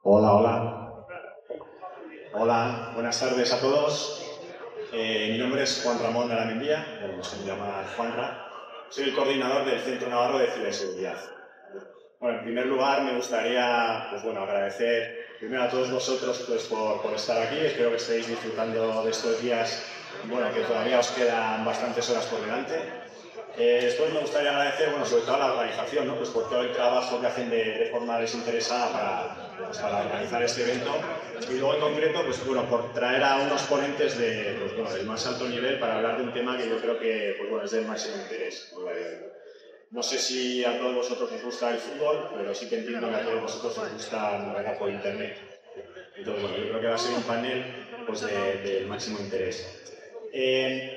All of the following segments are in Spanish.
Hola, hola. Hola, buenas tardes a todos. Mi nombre es Juan Ramón de la Mendía, se me llama Juanra. Soy el coordinador del Centro Navarro de Ciberseguridad. Bueno, en primer lugar me gustaría agradecer primero a todos vosotros por estar aquí. Espero que estéis disfrutando de estos días, que todavía os quedan bastantes horas por delante. Después me gustaría agradecer, sobre todo a la organización, ¿no? Pues por todo el trabajo que hacen de forma desinteresada para organizar este evento. Y luego en concreto, por traer a unos ponentes del más alto nivel para hablar de un tema que yo creo que es del máximo interés. No sé si a todos vosotros os gusta el fútbol, pero sí que entiendo que a todos vosotros os gusta navegar por internet. Entonces, yo creo que va a ser un panel del máximo interés.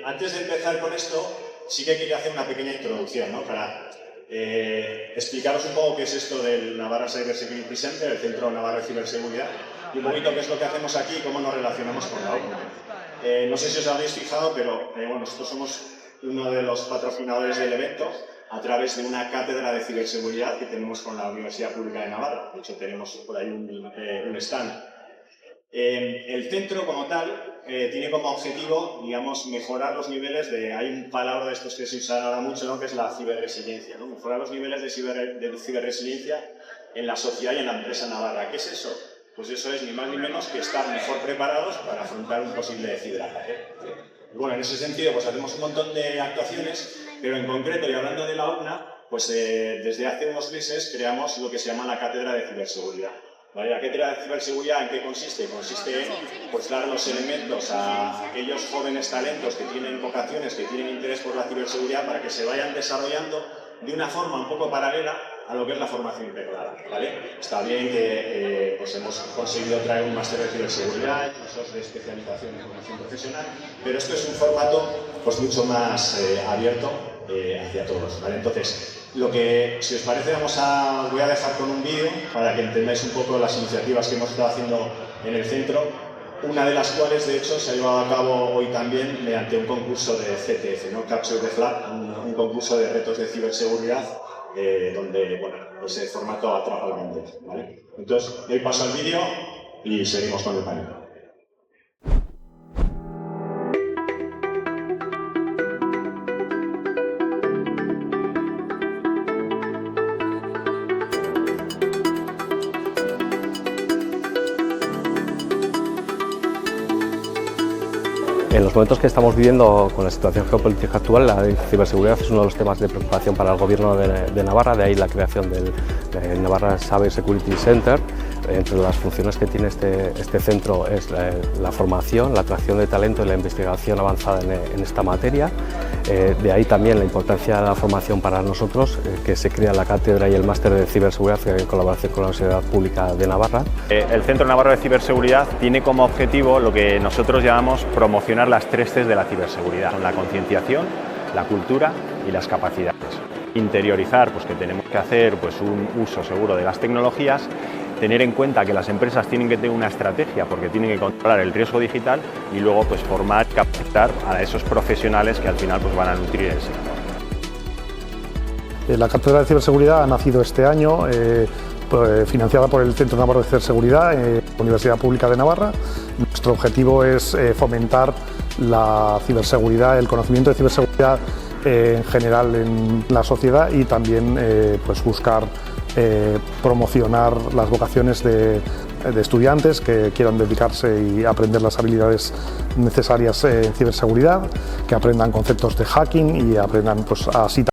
Antes de empezar con esto, sí que quería hacer una pequeña introducción, ¿no? Para explicaros un poco qué es esto del Navarra Cyber Security Center, el Centro Navarro de Ciberseguridad, y un poquito qué es lo que hacemos aquí y cómo nos relacionamos con la OCNA. No sé si os habéis fijado, pero nosotros somos uno de los patrocinadores del evento a través de una cátedra de ciberseguridad que tenemos con la Universidad Pública de Navarra. De hecho, tenemos por ahí un stand. El centro como tal tiene como objetivo, digamos, mejorar los niveles de... Hay un palabra de estos que se usa ahora mucho, ¿no? Que es la ciberresiliencia, ¿no? Mejorar los niveles de ciberresiliencia en la sociedad y en la empresa navarra. ¿Qué es eso? Pues eso es ni más ni menos que estar mejor preparados para afrontar un posible ciberataque. Bueno, en ese sentido, pues hacemos un montón de actuaciones, pero en concreto, y hablando de la OCNA, desde hace unos meses creamos lo que se llama la Cátedra de Ciberseguridad. ¿Vale? La Cátedra de Ciberseguridad, ¿en qué consiste? Consiste en dar los elementos a aquellos jóvenes talentos que tienen vocaciones, que tienen interés por la ciberseguridad, para que se vayan desarrollando de una forma un poco paralela a lo que es la formación integrada, ¿vale? Está bien que hemos conseguido traer un máster de ciberseguridad, cursos de especialización en formación profesional, pero esto es un formato mucho más abierto hacia todos, ¿vale? Entonces, si os parece, voy a dejar con un vídeo para que entendáis un poco las iniciativas que hemos estado haciendo en el centro, una de las cuales, de hecho, se ha llevado a cabo hoy también mediante un concurso de CTF, ¿no? Capture the Flag, un concurso de retos de ciberseguridad donde, ese formato atrapa la mente, ¿vale? Entonces, doy paso al vídeo y seguimos con el panel. En los momentos que estamos viviendo con la situación geopolítica actual, la ciberseguridad es uno de los temas de preocupación para el Gobierno de Navarra, de ahí la creación del Navarra Cyber Security Center. Entre las funciones que tiene este centro es la formación, la atracción de talento y la investigación avanzada en esta materia. De ahí también la importancia de la formación para nosotros, que se crea la cátedra y el máster de ciberseguridad en colaboración con la Universidad Pública de Navarra. El Centro Navarro de Ciberseguridad tiene como objetivo lo que nosotros llamamos promocionar las 3 Cs de la ciberseguridad. Son la concienciación, la cultura y las capacidades. Interiorizar, que tenemos que hacer un uso seguro de las tecnologías, tener en cuenta que las empresas tienen que tener una estrategia porque tienen que controlar el riesgo digital y luego formar, capacitar a esos profesionales que al final van a nutrir el sector. La Cátedra de Ciberseguridad ha nacido este año, financiada por el Centro Navarro de Ciberseguridad, la Universidad Pública de Navarra. Nuestro objetivo es fomentar la ciberseguridad, el conocimiento de ciberseguridad en general en la sociedad y también buscar promocionar las vocaciones de estudiantes que quieran dedicarse y aprender las habilidades necesarias en ciberseguridad, que aprendan conceptos de hacking y aprendan así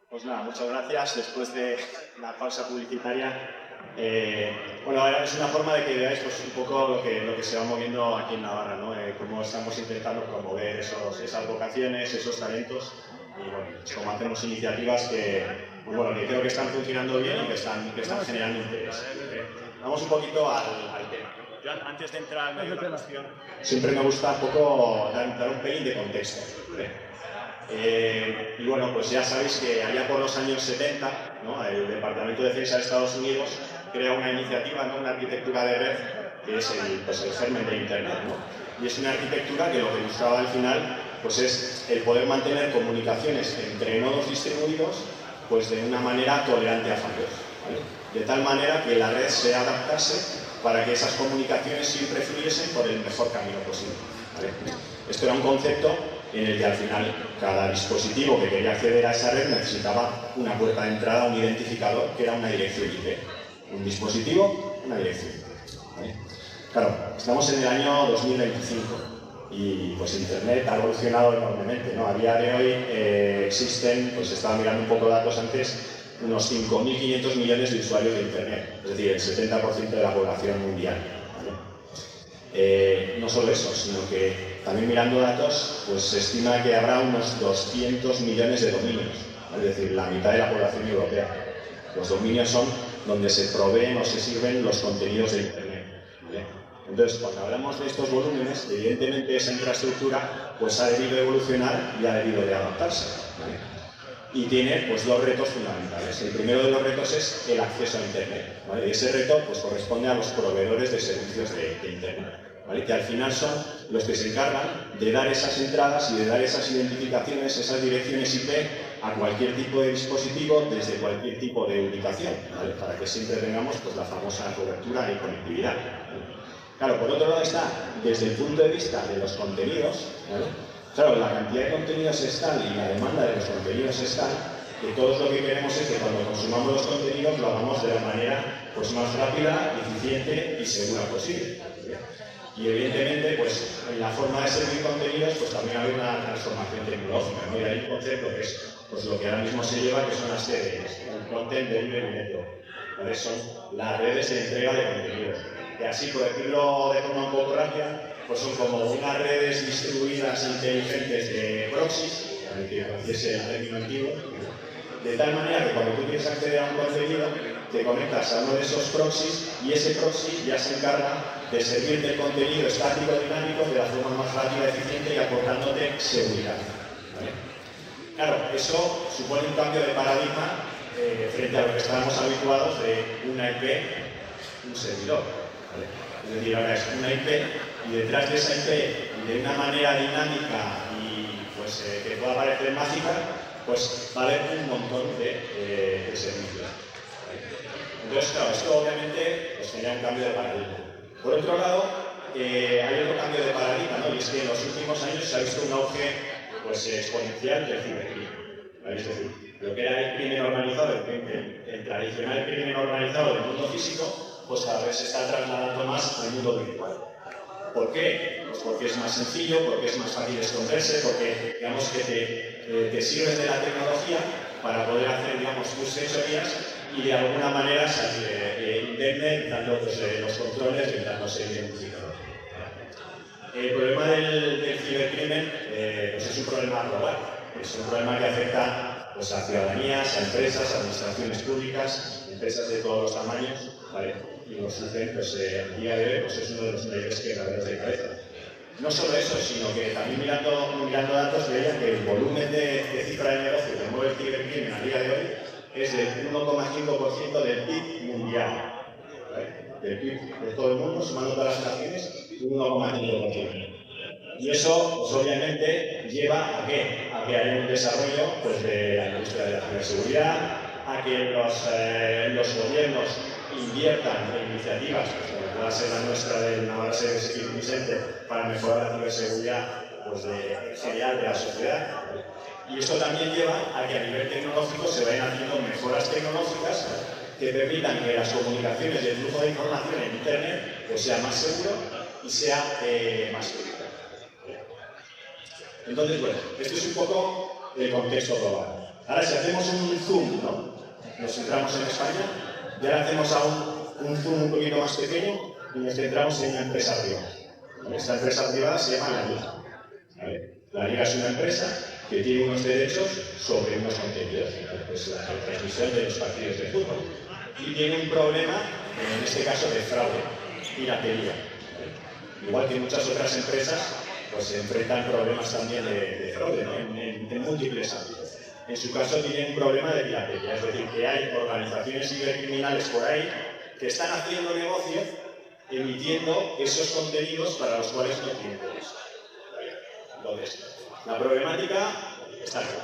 Pues nada, muchas gracias. Después de la pausa publicitaria, bueno, es una forma de que veáis pues, un poco lo que se va moviendo aquí en Navarra, ¿no? Cómo estamos intentando promover esas vocaciones, esos talentos y bueno, pues, cómo hacemos iniciativas que, pues, bueno, que creo que están funcionando bien y que están generando interés. Vamos un poquito al tema. Yo antes de entrar en la cuestión, siempre me gusta un poco dar un pelín de contexto. Y bueno, pues ya sabéis que allá por los años 70, ¿no? El Departamento de Defensa de Estados Unidos crea una iniciativa, ¿no? Una arquitectura de red que es el germen de Internet, ¿no? Y es una arquitectura que lo que buscaba al final pues es el poder mantener comunicaciones entre nodos distribuidos pues de una manera tolerante a fallos, ¿vale? De tal manera que la red se adaptase para que esas comunicaciones siempre fluyesen por el mejor camino posible, ¿vale? Esto era un concepto en el que al final cada dispositivo que quería acceder a esa red necesitaba una puerta de entrada, un identificador que era una dirección IP. Un dispositivo, una dirección IP, ¿vale? Claro, estamos en el año 2025 y pues Internet ha evolucionado enormemente, ¿no? A día de hoy existen, pues estaba mirando un poco datos antes, unos 5.500 millones de usuarios de Internet, es decir, el 70% de la población mundial, ¿vale? No solo eso, sino que también mirando datos, pues se estima que habrá unos 200 millones de dominios, es decir, la mitad de la población europea. Los dominios son donde se proveen o se sirven los contenidos de Internet, ¿vale? Entonces, cuando hablamos de estos volúmenes, evidentemente esa infraestructura pues, ha debido evolucionar y ha debido de adaptarse, ¿vale? Y tiene pues, dos retos fundamentales. El primero de los retos es el acceso a Internet, ¿vale? Y ese reto pues, corresponde a los proveedores de servicios de Internet, ¿vale? Que al final son los que se encargan de dar esas entradas y de dar esas identificaciones, esas direcciones IP a cualquier tipo de dispositivo desde cualquier tipo de ubicación, ¿vale? Para que siempre tengamos pues, la famosa cobertura y conectividad, ¿vale? Claro, por otro lado está, desde el punto de vista de los contenidos, ¿vale? Claro, la cantidad de contenidos es tal y la demanda de los contenidos es tal que todos lo que queremos es que cuando consumamos los contenidos lo hagamos de la manera pues, más rápida, eficiente y segura posible, ¿vale? Y evidentemente, pues, en la forma de servir contenidos, pues también hay una transformación tecnológica, ¿no? Y hay un concepto que es pues, lo que ahora mismo se lleva, que son las TDNs, el Content Delivery Network, ¿vale? Son las redes de entrega de contenidos. Que así, por decirlo de forma un poco rápida, pues son como unas redes distribuidas inteligentes de proxies, para que conociese el término antiguo, de tal manera que cuando tú quieres acceder a un contenido, te conectas a uno de esos proxies y ese proxy ya se encarga de servirte el contenido estático dinámico de la forma más rápida, eficiente y aportándote seguridad, ¿vale? Claro, eso supone un cambio de paradigma frente a lo que estábamos habituados de una IP, un servidor, ¿vale? Es decir, ahora es una IP y detrás de esa IP, de una manera dinámica y pues, que pueda parecer mágica, pues va a haber un montón de servicios, ¿vale? Entonces, claro, esto obviamente pues, genera un cambio de paradigma. Por otro lado, hay otro cambio de paradigma, ¿no? Y es que en los últimos años se ha visto un auge pues, exponencial del cibercrimen, ¿vale? Es decir, lo que era el crimen organizado, el tradicional crimen organizado del mundo físico, pues cada vez se está trasladando más al mundo virtual. ¿Por qué? Pues porque es más sencillo, porque es más fácil esconderse, porque digamos que te sirves de la tecnología para poder hacer digamos, tus fechorías y de alguna manera salir de Internet, dando pues, los controles y dándose el identificador. El problema del cibercrimen pues es un problema global, es un problema que afecta pues, a ciudadanías, a empresas, a administraciones públicas, empresas de todos los tamaños, ¿vale? Y nos surgen, pues, a día de hoy, pues es uno de los mayores quebraderos de cabeza. No solo eso, sino que también mirando datos veía que el volumen de cifra de negocio que mueve el cibercrimen a día de hoy es del 1,5% del PIB mundial, ¿vale? Del PIB de todo el mundo, sumando todas las naciones, un 1,5%. Y eso, pues, obviamente, lleva a ¿qué? A que haya un desarrollo pues, de la industria de la ciberseguridad, a que los gobiernos inviertan en iniciativas, pues, como pueda ser la nuestra del Navarra Cyber Security Center, para mejorar la ciberseguridad pues, en general de la sociedad. Y esto también lleva a que a nivel tecnológico se vayan haciendo mejoras tecnológicas que permitan que las comunicaciones y el flujo de información en Internet pues, sea más seguro y sea más seguro. Entonces, bueno, esto es un poco el contexto global. Ahora, si hacemos un zoom, ¿no? Nos centramos en España, y ahora hacemos aún un zoom un poquito más pequeño y nos centramos en una empresa privada. Esta empresa privada se llama La Liga. ¿Vale? La Liga es una empresa que tiene unos derechos sobre unos contenidos, pues la transmisión de los partidos de fútbol. Y tiene un problema, en este caso, de fraude, piratería. Igual que muchas otras empresas, pues se enfrentan problemas también de fraude, ¿no? en múltiples ámbitos. En su caso tienen un problema de piratería, es decir, que hay organizaciones cibercriminales por ahí que están haciendo negocio emitiendo esos contenidos para los cuales no tienen derecho. Entonces, la problemática está aquí.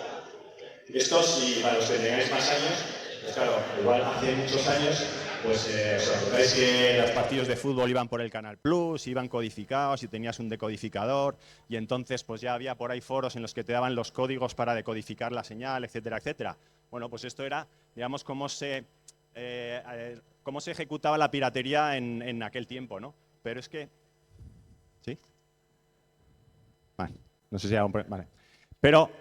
Esto, si para los que tengáis más años, pues claro, igual hace muchos años, pues os acordáis que los partidos de fútbol iban por el Canal Plus, iban codificados y tenías un decodificador y entonces pues ya había por ahí foros en los que te daban los códigos para decodificar la señal, etcétera, etcétera. Bueno, pues esto era, digamos, cómo se ejecutaba la piratería en aquel tiempo, ¿no? Pero es que... ¿Sí? Vale, no sé si hago... Vale. Pero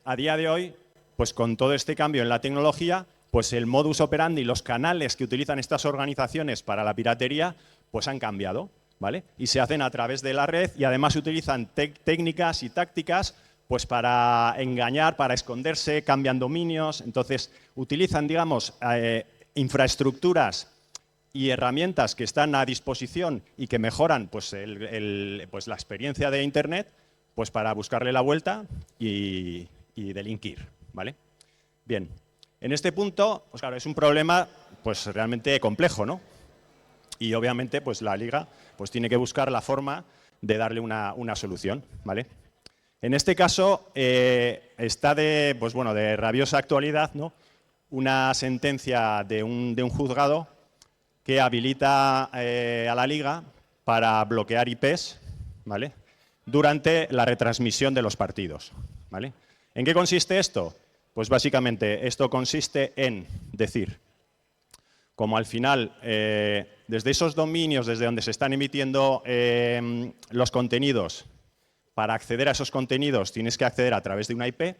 a día de hoy, pues con todo este cambio en la tecnología, pues el modus operandi y los canales que utilizan estas organizaciones para la piratería, pues han cambiado, ¿vale? Y se hacen a través de la red y además utilizan técnicas y tácticas pues para engañar, para esconderse, cambian dominios, entonces utilizan, digamos, infraestructuras y herramientas que están a disposición y que mejoran pues, pues la experiencia de Internet pues para buscarle la vuelta y delinquir, ¿vale? Bien. En este punto, pues claro, es un problema pues realmente complejo, ¿no? Y obviamente pues la Liga pues tiene que buscar la forma de darle una solución, ¿vale? En este caso está pues bueno, de rabiosa actualidad, ¿no? Una sentencia de un juzgado que habilita a la Liga para bloquear IPs, ¿vale? Durante la retransmisión de los partidos, ¿vale? ¿En qué consiste esto? Pues básicamente esto consiste en decir, como al final, desde esos dominios, desde donde se están emitiendo los contenidos, para acceder a esos contenidos tienes que acceder a través de una IP,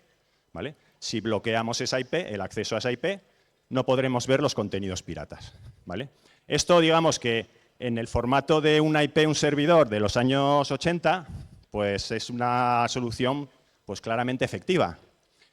¿vale? Si bloqueamos esa IP, el acceso a esa IP, no podremos ver los contenidos piratas, ¿vale? Esto, digamos que en el formato de una IP, un servidor de los años 80, pues es una solución pues claramente efectiva.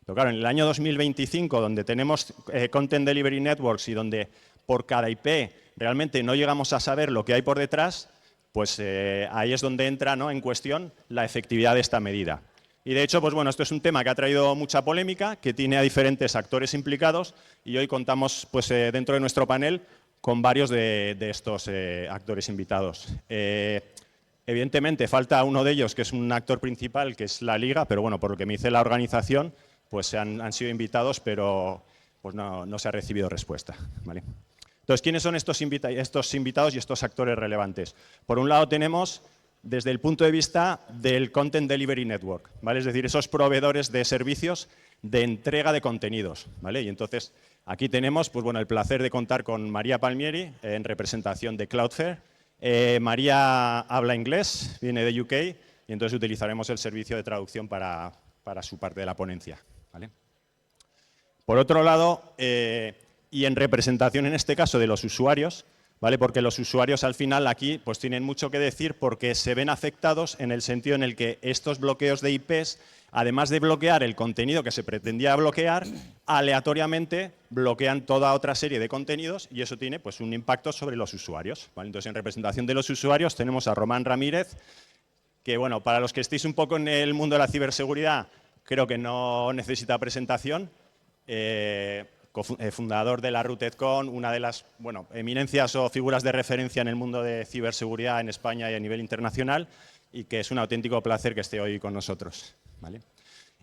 Pero claro, en el año 2025, donde tenemos Content Delivery Networks y donde por cada IP realmente no llegamos a saber lo que hay por detrás, pues ahí es donde entra, ¿no?, en cuestión la efectividad de esta medida. Y de hecho, pues bueno, esto es un tema que ha traído mucha polémica, que tiene a diferentes actores implicados y hoy contamos pues, dentro de nuestro panel con varios de estos actores invitados. Evidentemente falta uno de ellos, que es un actor principal, que es la Liga, pero bueno, por lo que me dice la organización, pues han sido invitados, pero pues no se ha recibido respuesta, ¿vale? Entonces, ¿quiénes son estos invitados y estos actores relevantes? Por un lado tenemos desde el punto de vista del Content Delivery Network, ¿vale? Es decir, esos proveedores de servicios de entrega de contenidos, ¿vale? Y entonces aquí tenemos pues, bueno, el placer de contar con María Palmieri en representación de Cloudflare. María habla inglés, viene de UK y entonces utilizaremos el servicio de traducción para su parte de la ponencia, ¿vale? Por otro lado, y en representación en este caso de los usuarios, ¿vale? Porque los usuarios al final aquí pues tienen mucho que decir porque se ven afectados en el sentido en el que estos bloqueos de IPs, además de bloquear el contenido que se pretendía bloquear, aleatoriamente bloquean toda otra serie de contenidos y eso tiene pues un impacto sobre los usuarios, ¿vale? Entonces, en representación de los usuarios tenemos a Román Ramírez, que bueno, para los que estéis un poco en el mundo de la ciberseguridad, creo que no necesita presentación. Fundador de la RootedCon, una de las eminencias o figuras de referencia en el mundo de ciberseguridad en España y a nivel internacional, y que es un auténtico placer que esté hoy con nosotros, ¿vale?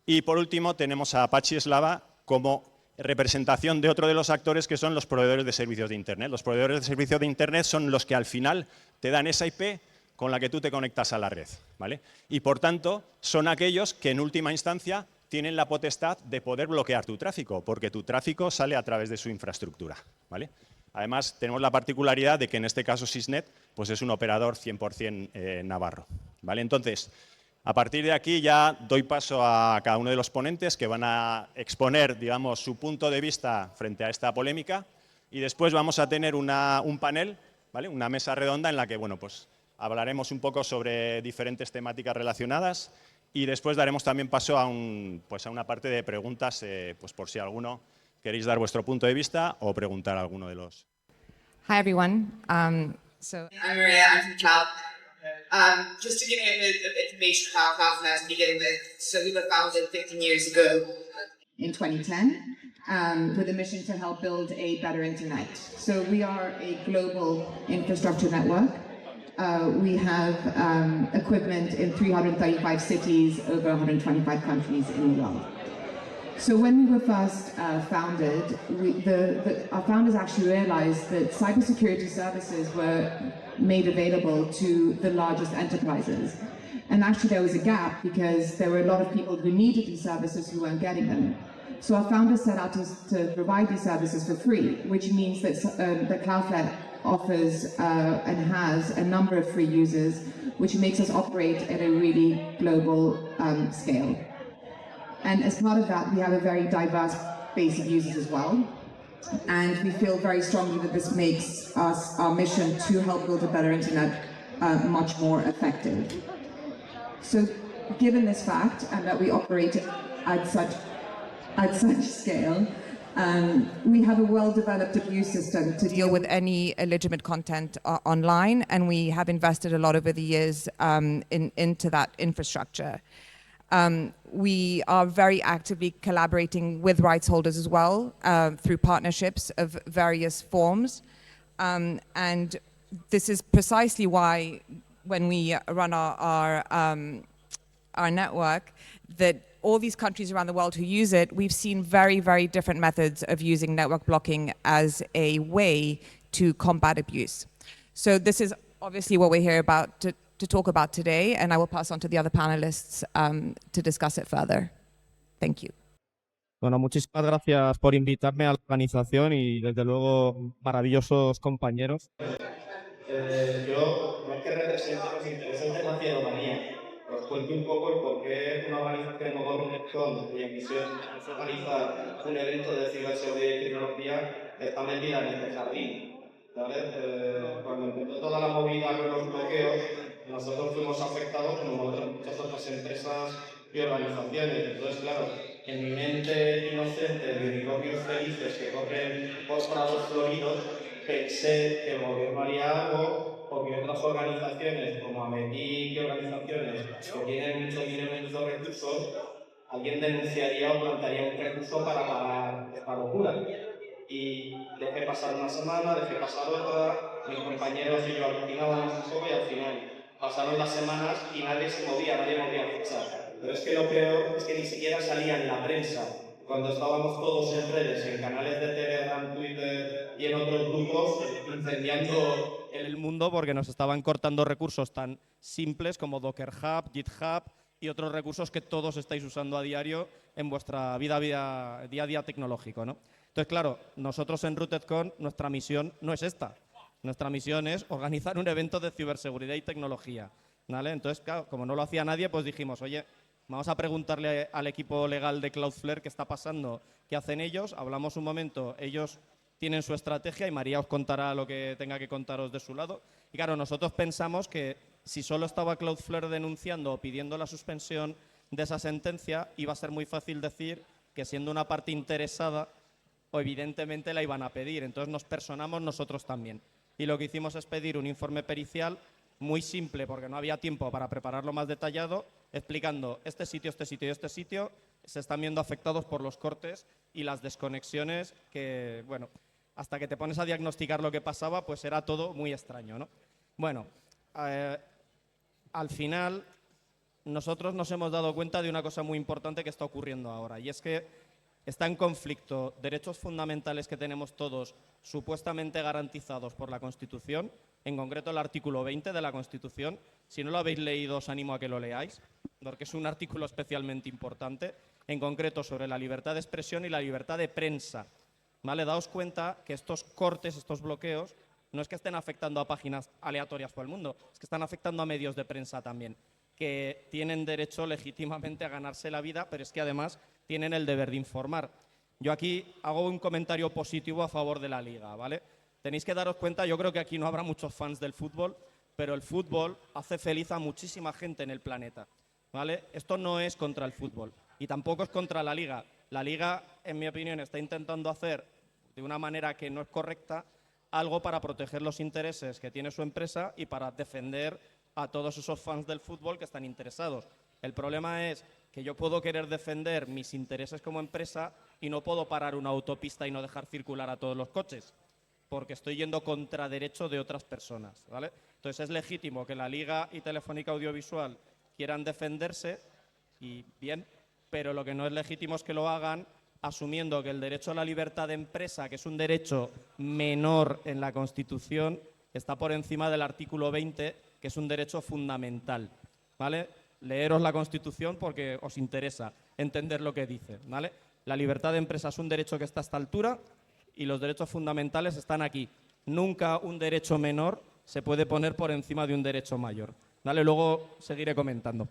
Y por último tenemos a Patxi Eslava como representación de otro de los actores que son los proveedores de servicios de Internet. Los proveedores de servicios de Internet son los que al final te dan esa IP con la que tú te conectas a la red, ¿vale? Y por tanto son aquellos que en última instancia tienen la potestad de poder bloquear tu tráfico, porque tu tráfico sale a través de su infraestructura, ¿vale? Además, tenemos la particularidad de que en este caso Sysnet pues es un operador 100% navarro, ¿vale? Entonces, A partir de aquí ya doy paso a cada uno de los ponentes que van a exponer, digamos, su punto de vista frente a esta polémica y después vamos a tener un panel, ¿vale? Una mesa redonda en la que, bueno, pues hablaremos un poco sobre diferentes temáticas relacionadas y después daremos también paso a una parte de preguntas, pues por si alguno queréis dar vuestro punto de vista o preguntar a alguno de los. Hi, everyone. I'm Maria, I'm from Cloud. Just to give you a bit of information about how Cloud has beginning with, so we were founded 15 years ago in 2010 with a mission to help build a better internet. So we are a global infrastructure network. We have equipment in 335 cities, over 125 countries in the world. So when we were first founded, our founders actually realized that cybersecurity services were made available to the largest enterprises. And actually there was a gap because there were a lot of people who needed these services who weren't getting them. So our founders set out to provide these services for free, which means that Cloudflare offers and has a number of free users, which makes us operate at a really global scale. And as part of that, we have a very diverse base of users as well. And we feel very strongly that this makes our mission to help build a better internet much more effective. So given this fact and that we operate at such scale, we have a well-developed abuse system to Deal with any illegitimate content online, and we have invested a lot over the years into that infrastructure. We are very actively collaborating with rights holders as well through partnerships of various forms. And this is precisely why when we run our network, that all these countries around the world who use it, we've seen very, very different methods of using network blocking as a way to combat abuse. So this is obviously what we're here about to talk about today, and I will pass on to the other panelists to discuss it further. Thank you. Bueno, muchísimas gracias por invitarme a la organización y desde luego maravillosos compañeros. Yo no es que represente los intereses de la ciudadanía, os cuento un poco el por qué una organización como Runetcon, cuya misión es organizar un evento de ciberseguridad y tecnología, está metida en este jardín. ¿Sabes? Cuando empezó toda la movida con los bloqueos, nosotros fuimos afectados como muchas otras empresas y organizaciones. Entonces, claro, en mi mente inocente de unicornios felices que corren por prados floridos, pensé que el gobierno haría algo o que otras organizaciones como Ametic y organizaciones que tienen mucho dinero y muchos recursos, alguien denunciaría o plantaría un recurso para parar esta locura. Y dejé pasar una semana, dejé pasar otra, mis compañeros y yo alucinábamos un poco y al final pasaron las semanas y nadie se movía, nadie movía ficha. Pero es que lo peor es que ni siquiera salía en la prensa. Cuando estábamos todos en redes, en canales de Telegram, Twitter y en otros grupos, incendiando el mundo porque nos estaban cortando recursos tan simples como Docker Hub, GitHub y otros recursos que todos estáis usando a diario en vuestra día a día tecnológico, ¿no? Entonces, claro, nosotros en RootedCon, nuestra misión no es esta. Nuestra misión es organizar un evento de ciberseguridad y tecnología, ¿vale? Entonces, claro, como no lo hacía nadie, pues dijimos, oye, vamos a preguntarle al equipo legal de Cloudflare qué está pasando, qué hacen ellos. Hablamos un momento, ellos tienen su estrategia y María os contará lo que tenga que contaros de su lado. Y claro, nosotros pensamos que si solo estaba Cloudflare denunciando o pidiendo la suspensión de esa sentencia, iba a ser muy fácil decir que siendo una parte interesada, o evidentemente la iban a pedir. Entonces nos personamos nosotros también. Y lo que hicimos es pedir un informe pericial muy simple, porque no había tiempo para prepararlo más detallado, explicando este sitio y este sitio se están viendo afectados por los cortes y las desconexiones que, bueno, hasta que te pones a diagnosticar lo que pasaba, pues era todo muy extraño, ¿no? Bueno, al final nosotros nos hemos dado cuenta de una cosa muy importante que está ocurriendo ahora, y es que está en conflicto derechos fundamentales que tenemos todos supuestamente garantizados por la Constitución, en concreto el artículo 20 de la Constitución. Si no lo habéis leído, os animo a que lo leáis, porque es un artículo especialmente importante, en concreto sobre la libertad de expresión y la libertad de prensa. ¿Vale? Daos cuenta que estos cortes, estos bloqueos, no es que estén afectando a páginas aleatorias por el mundo, es que están afectando a medios de prensa también. que tienen derecho legítimamente a ganarse la vida, pero es que además tienen el deber de informar. Yo aquí hago un comentario positivo a favor de la Liga, ¿vale? Tenéis que daros cuenta, yo creo que aquí no habrá muchos fans del fútbol, pero el fútbol hace feliz a muchísima gente en el planeta, ¿vale? Esto no es contra el fútbol y tampoco es contra la Liga. La Liga, en mi opinión, está intentando hacer de una manera que no es correcta algo para proteger los intereses que tiene su empresa y para defender a todos esos fans del fútbol que están interesados. El problema es que yo puedo querer defender mis intereses como empresa y no puedo parar una autopista y no dejar circular a todos los coches, porque estoy yendo contra derecho de otras personas, ¿vale? Entonces es legítimo que la Liga y Telefónica Audiovisual quieran defenderse, y bien, pero lo que no es legítimo es que lo hagan asumiendo que el derecho a la libertad de empresa, que es un derecho menor en la Constitución, está por encima del artículo 20, que es un derecho fundamental, ¿vale? Leeros la Constitución porque os interesa entender lo que dice, ¿vale? La libertad de empresa es un derecho que está a esta altura y los derechos fundamentales están aquí. Nunca un derecho menor se puede poner por encima de un derecho mayor, ¿vale? Luego seguiré comentando.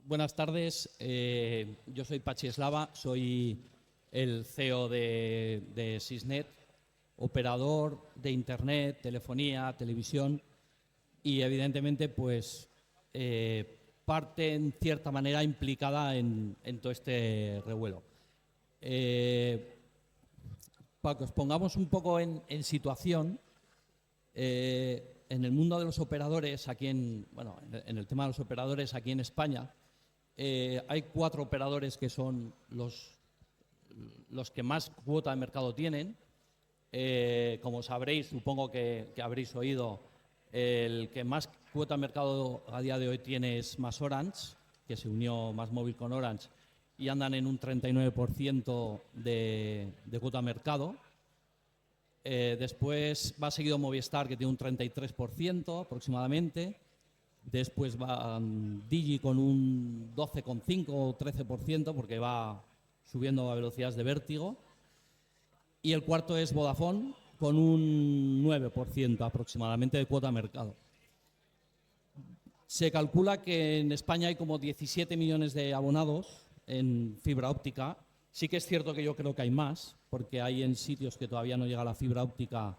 Buenas tardes, yo soy Pachi Eslava, soy el CEO de Sysnet, operador de Internet, telefonía, televisión y evidentemente pues parte en cierta manera implicada en todo este revuelo. Para que os pongamos un poco en situación, en el mundo de los operadores, en el tema de los operadores aquí en España, hay 4 operadores que son los que más cuota de mercado tienen. Como sabréis, supongo que habréis oído, el que más cuota de mercado a día de hoy tiene es MásOrange, que se unió MásMóvil con Orange y andan en un 39% de cuota de mercado. Después va seguido Movistar, que tiene un 33% aproximadamente. Después va Digi con un 12,5 o 13%, porque va subiendo a velocidades de vértigo. Y el cuarto es Vodafone, con un 9% aproximadamente de cuota de mercado. Se calcula que en España hay como 17 millones de abonados en fibra óptica. Sí que es cierto que yo creo que hay más, porque hay en sitios que todavía no llega la fibra óptica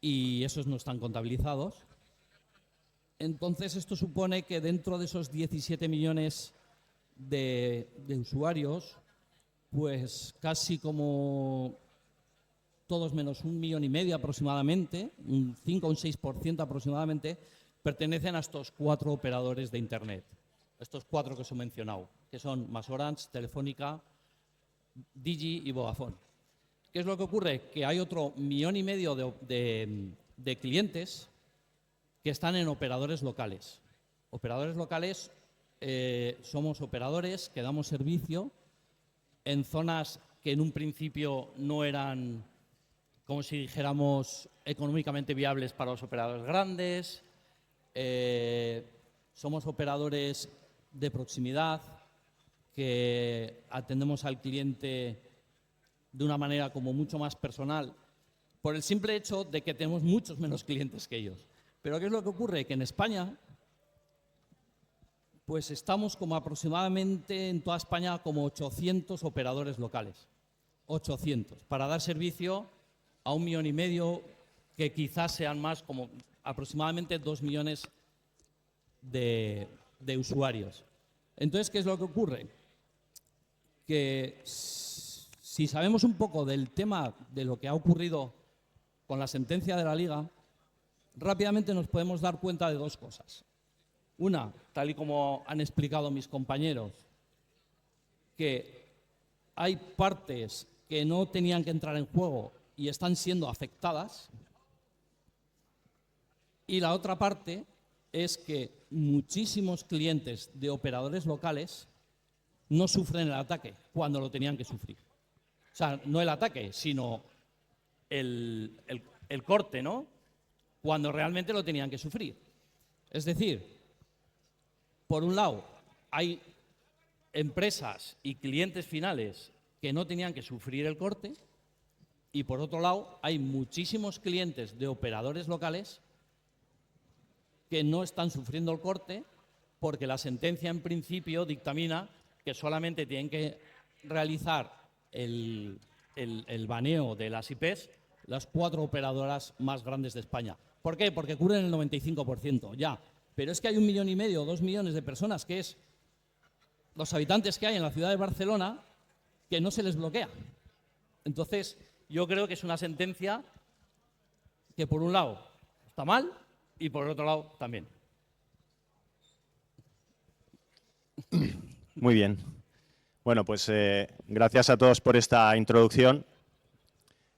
y esos no están contabilizados. Entonces, esto supone que dentro de esos 17 millones de usuarios, pues casi como todos menos 1,5 millones aproximadamente, un 5 o un 6% aproximadamente, pertenecen a estos 4 operadores de Internet. Estos 4 que os he mencionado, que son MásOrange, Telefónica, Digi y Vodafone. ¿Qué es lo que ocurre? Que hay otro 1,5 millones de clientes que están en operadores locales. Operadores locales somos operadores que damos servicio en zonas que en un principio no eran, como si dijéramos, económicamente viables para los operadores grandes. Somos operadores de proximidad que atendemos al cliente de una manera como mucho más personal, por el simple hecho de que tenemos muchos menos clientes que ellos. Pero ¿qué es lo que ocurre? Que en España, pues estamos como aproximadamente en toda España como 800 operadores locales. 800, para dar servicio a 1,5 millones, que quizás sean más, como aproximadamente 2 millones de usuarios. Entonces, ¿qué es lo que ocurre? Que si sabemos un poco del tema de lo que ha ocurrido con la sentencia de la Liga, rápidamente nos podemos dar cuenta de 2 cosas. Una, tal y como han explicado mis compañeros, que hay partes que no tenían que entrar en juego y están siendo afectadas. Y la otra parte es que muchísimos clientes de operadores locales no sufren el ataque cuando lo tenían que sufrir. O sea, no el ataque, sino el corte, ¿no? Cuando realmente lo tenían que sufrir. Es decir, por un lado, hay empresas y clientes finales que no tenían que sufrir el corte, y por otro lado, hay muchísimos clientes de operadores locales que no están sufriendo el corte porque la sentencia en principio dictamina que solamente tienen que realizar el baneo de las IPs las 4 operadoras más grandes de España. ¿Por qué? Porque cubren el 95%, ya. Pero es que hay 1,5 millones o 2 millones de personas, que es los habitantes que hay en la ciudad de Barcelona, que no se les bloquea. Entonces, yo creo que es una sentencia que por un lado está mal y por otro lado también. Muy bien. Bueno, pues gracias a todos por esta introducción.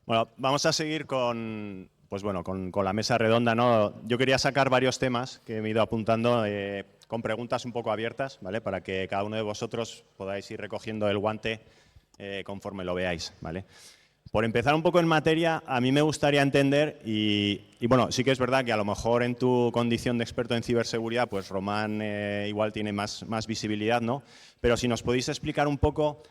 Bueno, vamos a seguir con la mesa redonda, ¿no? Yo quería sacar varios temas que me he ido apuntando con preguntas un poco abiertas, ¿vale? Para que cada uno de vosotros podáis ir recogiendo el guante conforme lo veáis, ¿vale? Por empezar un poco en materia, a mí me gustaría entender, y bueno, sí que es verdad que a lo mejor en tu condición de experto en ciberseguridad, pues Román igual tiene más visibilidad, ¿no? Pero si nos podéis explicar un poco,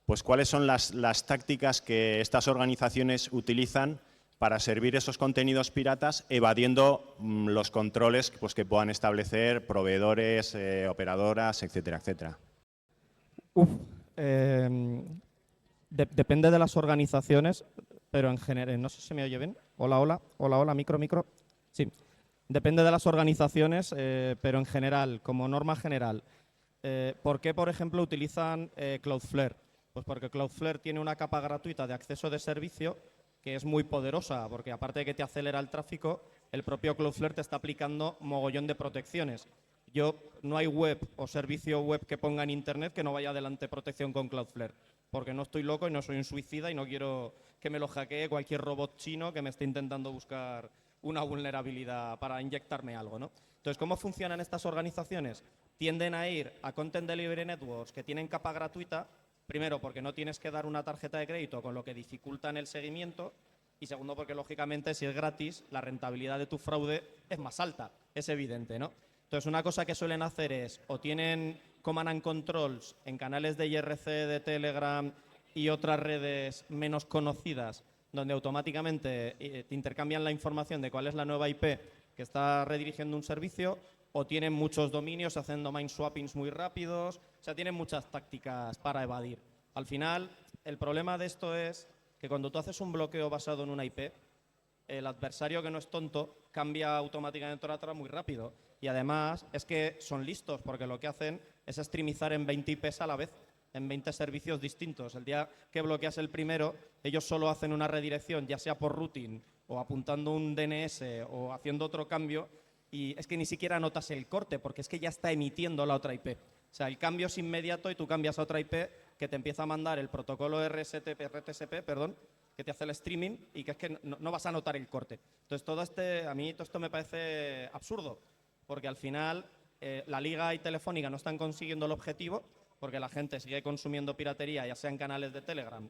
pues cuáles son las tácticas que estas organizaciones utilizan para servir esos contenidos piratas, evadiendo los controles pues, que puedan establecer proveedores, operadoras, etcétera, etcétera. Depende de las organizaciones, pero en general, no sé si se me oye bien. Hola, micro. Sí, depende de las organizaciones, pero en general, como norma general. ¿Por qué, por ejemplo, utilizan Cloudflare? Pues porque Cloudflare tiene una capa gratuita de acceso de servicio que es muy poderosa, porque aparte de que te acelera el tráfico, el propio Cloudflare te está aplicando mogollón de protecciones. No hay web o servicio web que ponga en Internet que no vaya adelante protección con Cloudflare, porque no estoy loco y no soy un suicida y no quiero que me lo hackee cualquier robot chino que me esté intentando buscar una vulnerabilidad para inyectarme algo, ¿no? Entonces, ¿cómo funcionan estas organizaciones? Tienden a ir a Content Delivery Networks que tienen capa gratuita, primero porque no tienes que dar una tarjeta de crédito, con lo que dificultan el seguimiento, y segundo porque, lógicamente, si es gratis, la rentabilidad de tu fraude es más alta, es evidente, ¿no? Entonces, una cosa que suelen hacer es, o tienen command and controls en canales de IRC, de Telegram y otras redes menos conocidas, donde automáticamente te intercambian la información de cuál es la nueva IP que está redirigiendo un servicio, o tienen muchos dominios haciendo domain swappings muy rápidos, o sea, tienen muchas tácticas para evadir. Al final, el problema de esto es que cuando tú haces un bloqueo basado en una IP, el adversario, que no es tonto, cambia automáticamente otra muy rápido. Y además es que son listos, porque lo que hacen es streamizar en 20 IPs a la vez, en 20 servicios distintos. El día que bloqueas el primero, ellos solo hacen una redirección, ya sea por routing o apuntando un DNS o haciendo otro cambio, y es que ni siquiera notas el corte, porque es que ya está emitiendo la otra IP. O sea, el cambio es inmediato y tú cambias a otra IP que te empieza a mandar el protocolo RTSP, que te hace el streaming, y que es que no vas a notar el corte. Entonces, a mí todo esto me parece absurdo, porque al final la Liga y Telefónica no están consiguiendo el objetivo, porque la gente sigue consumiendo piratería, ya sea en canales de Telegram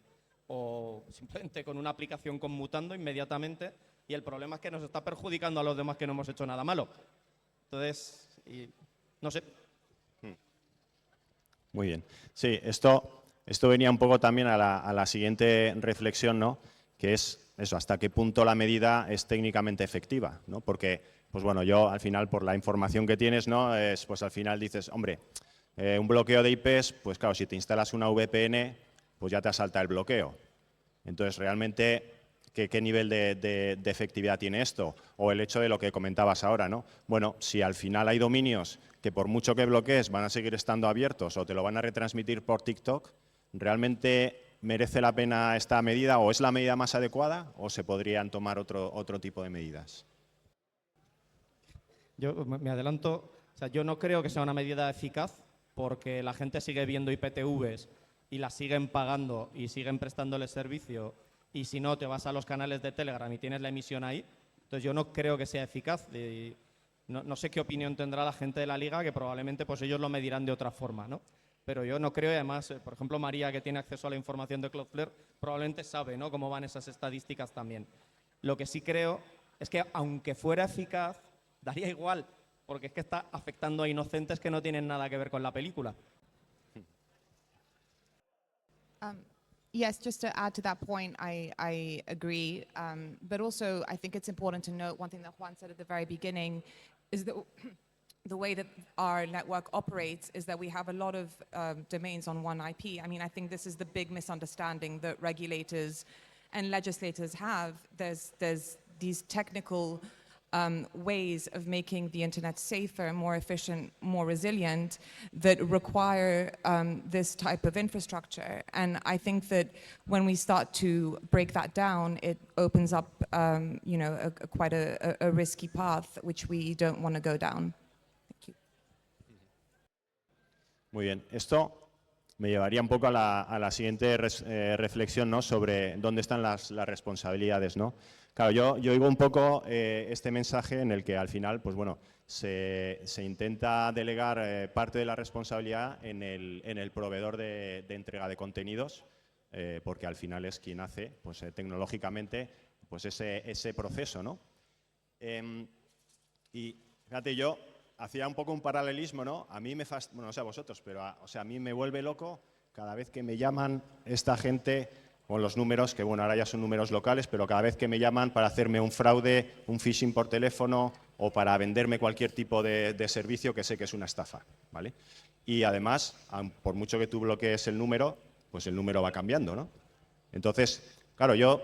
o simplemente con una aplicación conmutando inmediatamente, y el problema es que nos está perjudicando a los demás que no hemos hecho nada malo. Entonces, no sé. Muy bien. Sí, esto venía un poco también a la siguiente reflexión, ¿no? Que es eso, hasta qué punto la medida es técnicamente efectiva, ¿no? Porque, pues bueno, yo al final, por la información que tienes, ¿no? Pues al final dices, hombre, un bloqueo de IPs, pues claro, si te instalas una VPN, pues ya te asalta el bloqueo. Entonces, realmente, ¿qué nivel de efectividad tiene esto? O el hecho de lo que comentabas ahora, ¿no? Bueno, si al final hay dominios que por mucho que bloquees van a seguir estando abiertos o te lo van a retransmitir por TikTok, ¿realmente merece la pena esta medida, o es la medida más adecuada, o se podrían tomar otro tipo de medidas? Yo me adelanto, o sea, yo no creo que sea una medida eficaz, porque la gente sigue viendo IPTVs y las siguen pagando y siguen prestándole servicio, y si no, te vas a los canales de Telegram y tienes la emisión ahí. Entonces, yo no creo que sea eficaz. No sé qué opinión tendrá la gente de la Liga, que probablemente pues ellos lo medirán de otra forma, ¿no? Pero yo no creo, y además, por ejemplo, María, que tiene acceso a la información de Cloudflare, probablemente sabe, ¿no?, cómo van esas estadísticas también. Lo que sí creo es que, aunque fuera eficaz, daría igual, porque es que está afectando a inocentes que no tienen nada que ver con la película. Yes, just to add to that point, I agree. But also, I think it's important to note one thing that Juan said at the very beginning. is the way that our network operates is that we have a lot of domains on one IP. I mean, I think this is the big misunderstanding that regulators and legislators have. There's these technical ways of making the internet safer, more efficient, more resilient that require this type of infrastructure. And I think that when we start to break that down, it opens up, quite a risky path, which we don't want to go down. Thank you. Muy bien. Esto me llevaría un poco a la siguiente reflexión, ¿no?, sobre dónde están las responsabilidades, ¿no? Claro, yo oigo un poco este mensaje en el que al final, pues bueno, se intenta delegar parte de la responsabilidad en el proveedor de entrega de contenidos, porque al final es quien hace, pues tecnológicamente, pues ese proceso, ¿no? Y fíjate, yo hacía un poco un paralelismo, ¿no? A mí me bueno, no sé a vosotros, pero a mí me vuelve loco cada vez que me llaman esta gente con los números, que bueno, ahora ya son números locales, pero cada vez que me llaman para hacerme un fraude, un phishing por teléfono o para venderme cualquier tipo de servicio que sé que es una estafa, ¿vale? Y además, por mucho que tú bloquees el número, pues el número va cambiando, ¿no? Entonces, claro, yo,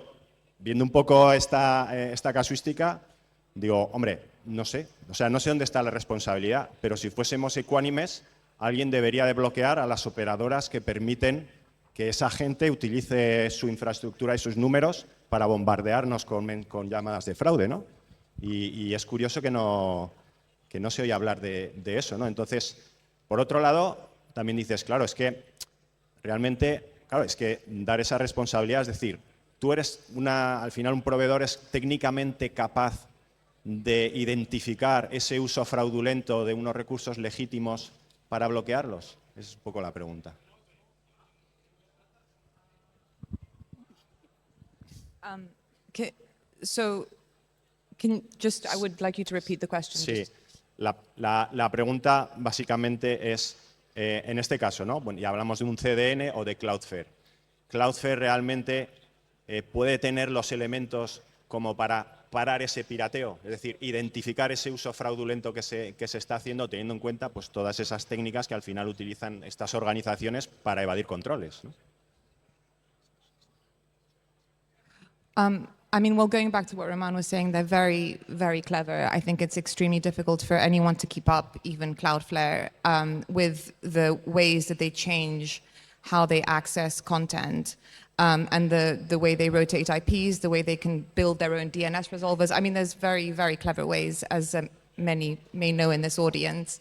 viendo un poco esta casuística, digo, hombre, no sé, o sea, no sé dónde está la responsabilidad, pero si fuésemos ecuánimes, alguien debería de bloquear a las operadoras que permiten que esa gente utilice su infraestructura y sus números para bombardearnos con llamadas de fraude, ¿no? Y es curioso que no se oye hablar de eso, ¿no? Entonces, por otro lado, también dices, claro, es que realmente, claro, es que dar esa responsabilidad, es decir, tú eres al final un proveedor es técnicamente capaz de identificar ese uso fraudulento de unos recursos legítimos para bloquearlos. Esa es un poco la pregunta. I would like you to repeat the question. Sí, la pregunta básicamente es, en este caso, ¿no? Bueno, ya hablamos de un CDN o de Cloudflare. ¿Cloudflare realmente puede tener los elementos como para parar ese pirateo? Es decir, identificar ese uso fraudulento que se está haciendo, teniendo en cuenta pues, todas esas técnicas que al final utilizan estas organizaciones para evadir controles, ¿no? I mean, well, going back to what Roman was saying, they're very, very clever. I think it's extremely difficult for anyone to keep up, even Cloudflare, with the ways that they change how they access content and the way they rotate IPs, the way they can build their own DNS resolvers. I mean, there's very, very clever ways, as many may know in this audience.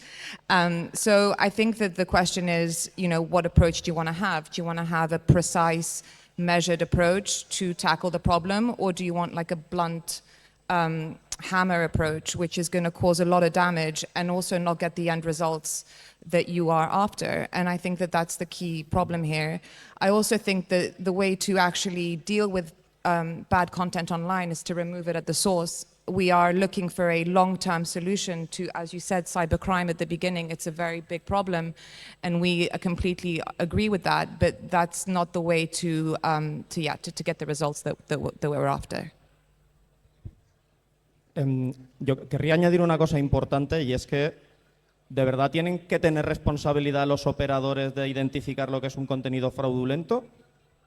So I think that the question is, what approach do you want to have? Do you want to have a precise, measured approach to tackle the problem, or do you want like a blunt hammer approach, which is going to cause a lot of damage and also not get the end results that you are after? And I think that that's the key problem here. I also think that the way to actually deal with bad content online is to remove it at the source. We are looking for a long-term solution to, as you said, cybercrime at the beginning. It's a very big problem, and we completely agree with that. But that's not the way to get the results that we're after. Yo querría añadir una cosa importante, y es que de verdad tienen que tener responsabilidad los operadores de identificar lo que es un contenido fraudulento.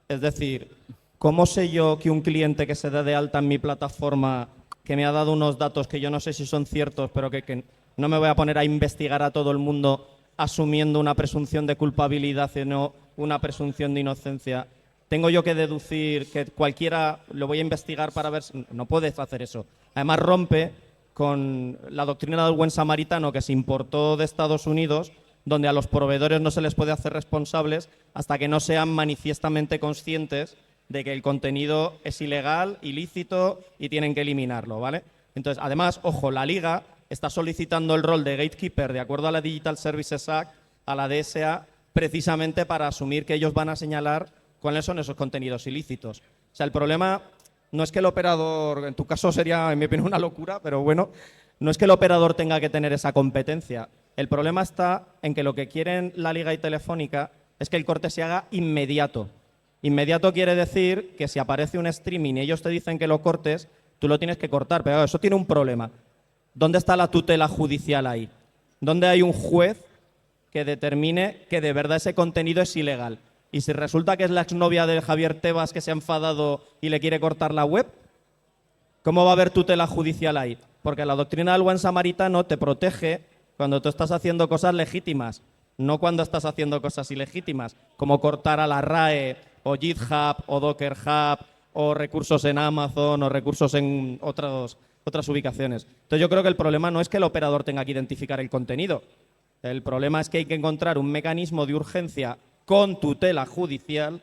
Es decir, ¿cómo sé yo que un cliente que se dé de alta en mi plataforma, que me ha dado unos datos que yo no sé si son ciertos, pero que no me voy a poner a investigar a todo el mundo asumiendo una presunción de culpabilidad y no una presunción de inocencia? ¿Tengo yo que deducir que cualquiera lo voy a investigar para ver si...? No puedes hacer eso. Además rompe con la doctrina del buen samaritano que se importó de Estados Unidos, donde a los proveedores no se les puede hacer responsables hasta que no sean manifiestamente conscientes de que el contenido es ilegal, ilícito y tienen que eliminarlo, ¿vale? Entonces, además, ojo, la Liga está solicitando el rol de gatekeeper de acuerdo a la Digital Services Act, a la DSA, precisamente para asumir que ellos van a señalar cuáles son esos contenidos ilícitos. O sea, el problema no es que el operador, en tu caso sería, en mi opinión, una locura, pero bueno, no es que el operador tenga que tener esa competencia. El problema está en que lo que quieren la Liga y Telefónica es que el corte se haga inmediato. Inmediato quiere decir que si aparece un streaming y ellos te dicen que lo cortes, tú lo tienes que cortar, pero eso tiene un problema. ¿dónde está la tutela judicial ahí? ¿Dónde hay un juez que determine que de verdad ese contenido es ilegal? Y si resulta que es la exnovia de Javier Tebas que se ha enfadado y le quiere cortar la web, ¿cómo va a haber tutela judicial ahí? Porque la doctrina del buen samaritano te protege cuando tú estás haciendo cosas legítimas, no cuando estás haciendo cosas ilegítimas, como cortar a la RAE, o GitHub, o Docker Hub, o recursos en Amazon, o recursos en otras ubicaciones. Entonces yo creo que el problema no es que el operador tenga que identificar el contenido. El problema es que hay que encontrar un mecanismo de urgencia con tutela judicial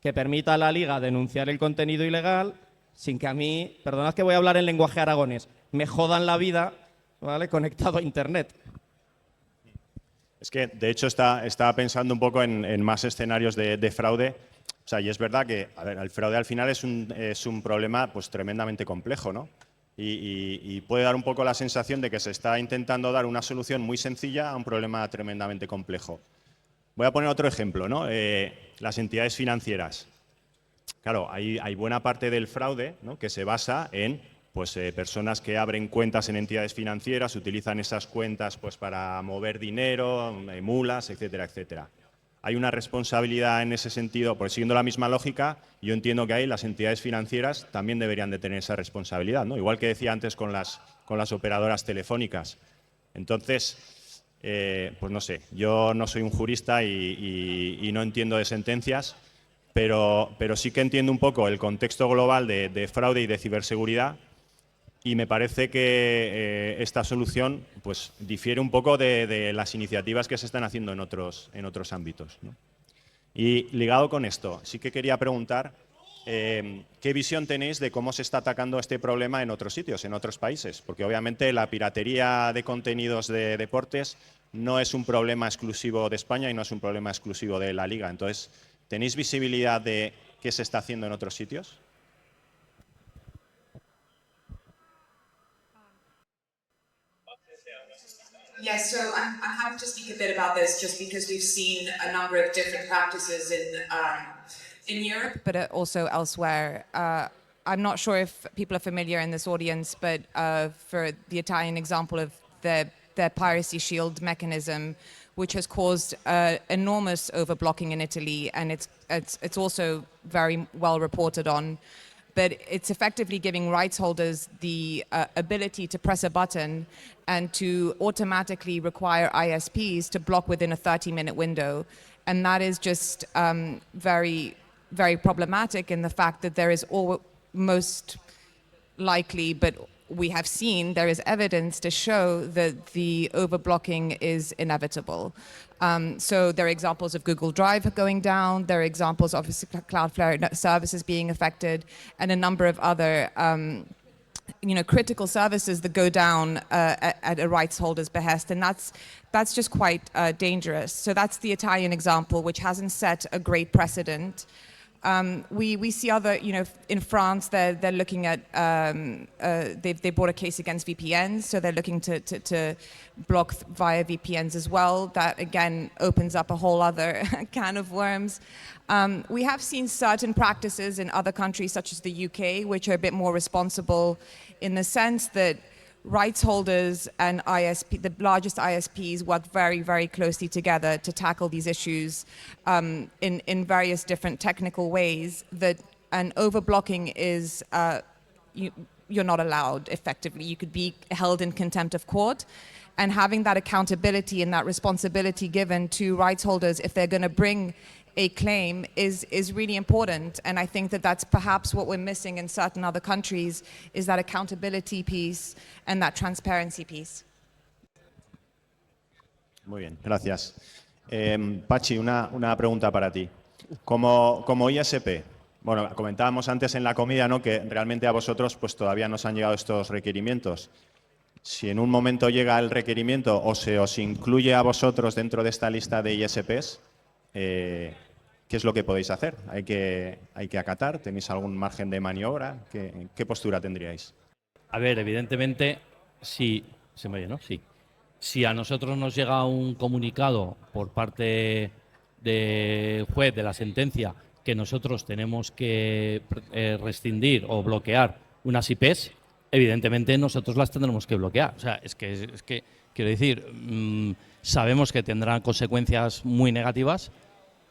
que permita a la Liga denunciar el contenido ilegal sin que a mí, perdonad que voy a hablar en lenguaje aragonés, me jodan la vida, ¿vale?, conectado a Internet. Es que, de hecho, estaba pensando un poco en más escenarios de fraude. O sea, y es verdad que, a ver, el fraude al final es un problema pues tremendamente complejo, ¿no? Y puede dar un poco la sensación de que se está intentando dar una solución muy sencilla a un problema tremendamente complejo. Voy a poner otro ejemplo, ¿no? Las entidades financieras. Claro, hay buena parte del fraude, ¿no?, que se basa en pues, personas que abren cuentas en entidades financieras, utilizan esas cuentas pues, para mover dinero, mulas, etcétera, etcétera. Hay una responsabilidad en ese sentido, porque siguiendo la misma lógica, yo entiendo que ahí las entidades financieras también deberían de tener esa responsabilidad, ¿no? Igual que decía antes con las operadoras telefónicas. Entonces, pues no sé, yo no soy un jurista y no entiendo de sentencias, pero sí que entiendo un poco el contexto global de fraude y de ciberseguridad, y me parece que esta solución pues, difiere un poco de las iniciativas que se están haciendo en otros ámbitos, ¿no? Y ligado con esto, sí que quería preguntar qué visión tenéis de cómo se está atacando este problema en otros sitios, en otros países, porque obviamente la piratería de contenidos de deportes no es un problema exclusivo de España y no es un problema exclusivo de la Liga. Entonces, ¿tenéis visibilidad de qué se está haciendo en otros sitios? Yes, so I'm happy to speak a bit about this just because we've seen a number of different practices in Europe. But also elsewhere. I'm not sure if people are familiar in this audience, but for the Italian example of their piracy shield mechanism, which has caused enormous overblocking in Italy, and it's also very well reported on. But it's effectively giving rights holders the ability to press a button and to automatically require ISPs to block within a 30-minute window. And that is just very, very problematic in the fact that there is most likely, but we have seen, there is evidence to show that the overblocking is inevitable. So there are examples of Google Drive going down, there are examples of Cloudflare services being affected, and a number of other critical services that go down at a rights holder's behest, and that's just quite dangerous. So that's the Italian example, which hasn't set a great precedent. We see other, in France, they're looking at, they brought a case against VPNs, so they're looking to block via VPNs as well. That, again, opens up a whole other can of worms. We have seen certain practices in other countries, such as the UK, which are a bit more responsible in the sense that rights holders and the largest ISPs work very, very closely together to tackle these issues in various different technical ways. And overblocking is, you're not allowed, effectively. You could be held in contempt of court. And having that accountability and that responsibility given to rights holders if they're going to bring a claim is really important, and I think that that's perhaps what we're missing in certain other countries, is that accountability piece and that transparency piece. Muy bien, gracias. Pachi, una pregunta para ti. Como ISP, bueno, comentábamos antes en la comida, ¿no?, que realmente a vosotros pues todavía no os han llegado estos requerimientos. Si en un momento llega el requerimiento o se os incluye a vosotros dentro de esta lista de ISPs, ¿qué es lo que podéis hacer? ¿Hay que acatar? ¿Tenéis algún margen de maniobra? ¿Qué postura tendríais? A ver, evidentemente, sí. ¿Se me oye, no? Sí. Si a nosotros nos llega un comunicado por parte del juez de la sentencia que nosotros tenemos que rescindir o bloquear unas IPs, evidentemente nosotros las tendremos que bloquear. O sea, es que quiero decir, sabemos que tendrán consecuencias muy negativas,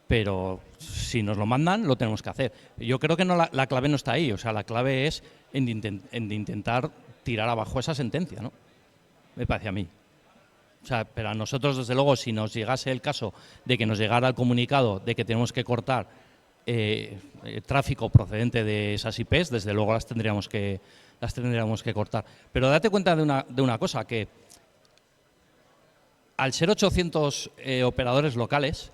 pero si nos lo mandan, lo tenemos que hacer. Yo creo que no, la clave no está ahí, o sea, la clave es en intentar tirar abajo esa sentencia, ¿no? Me parece a mí. O sea, pero a nosotros, desde luego, si nos llegase el caso de que nos llegara el comunicado de que tenemos que cortar tráfico procedente de esas IPs, desde luego las tendríamos que cortar. Pero date cuenta de una cosa, que al ser 800 operadores locales,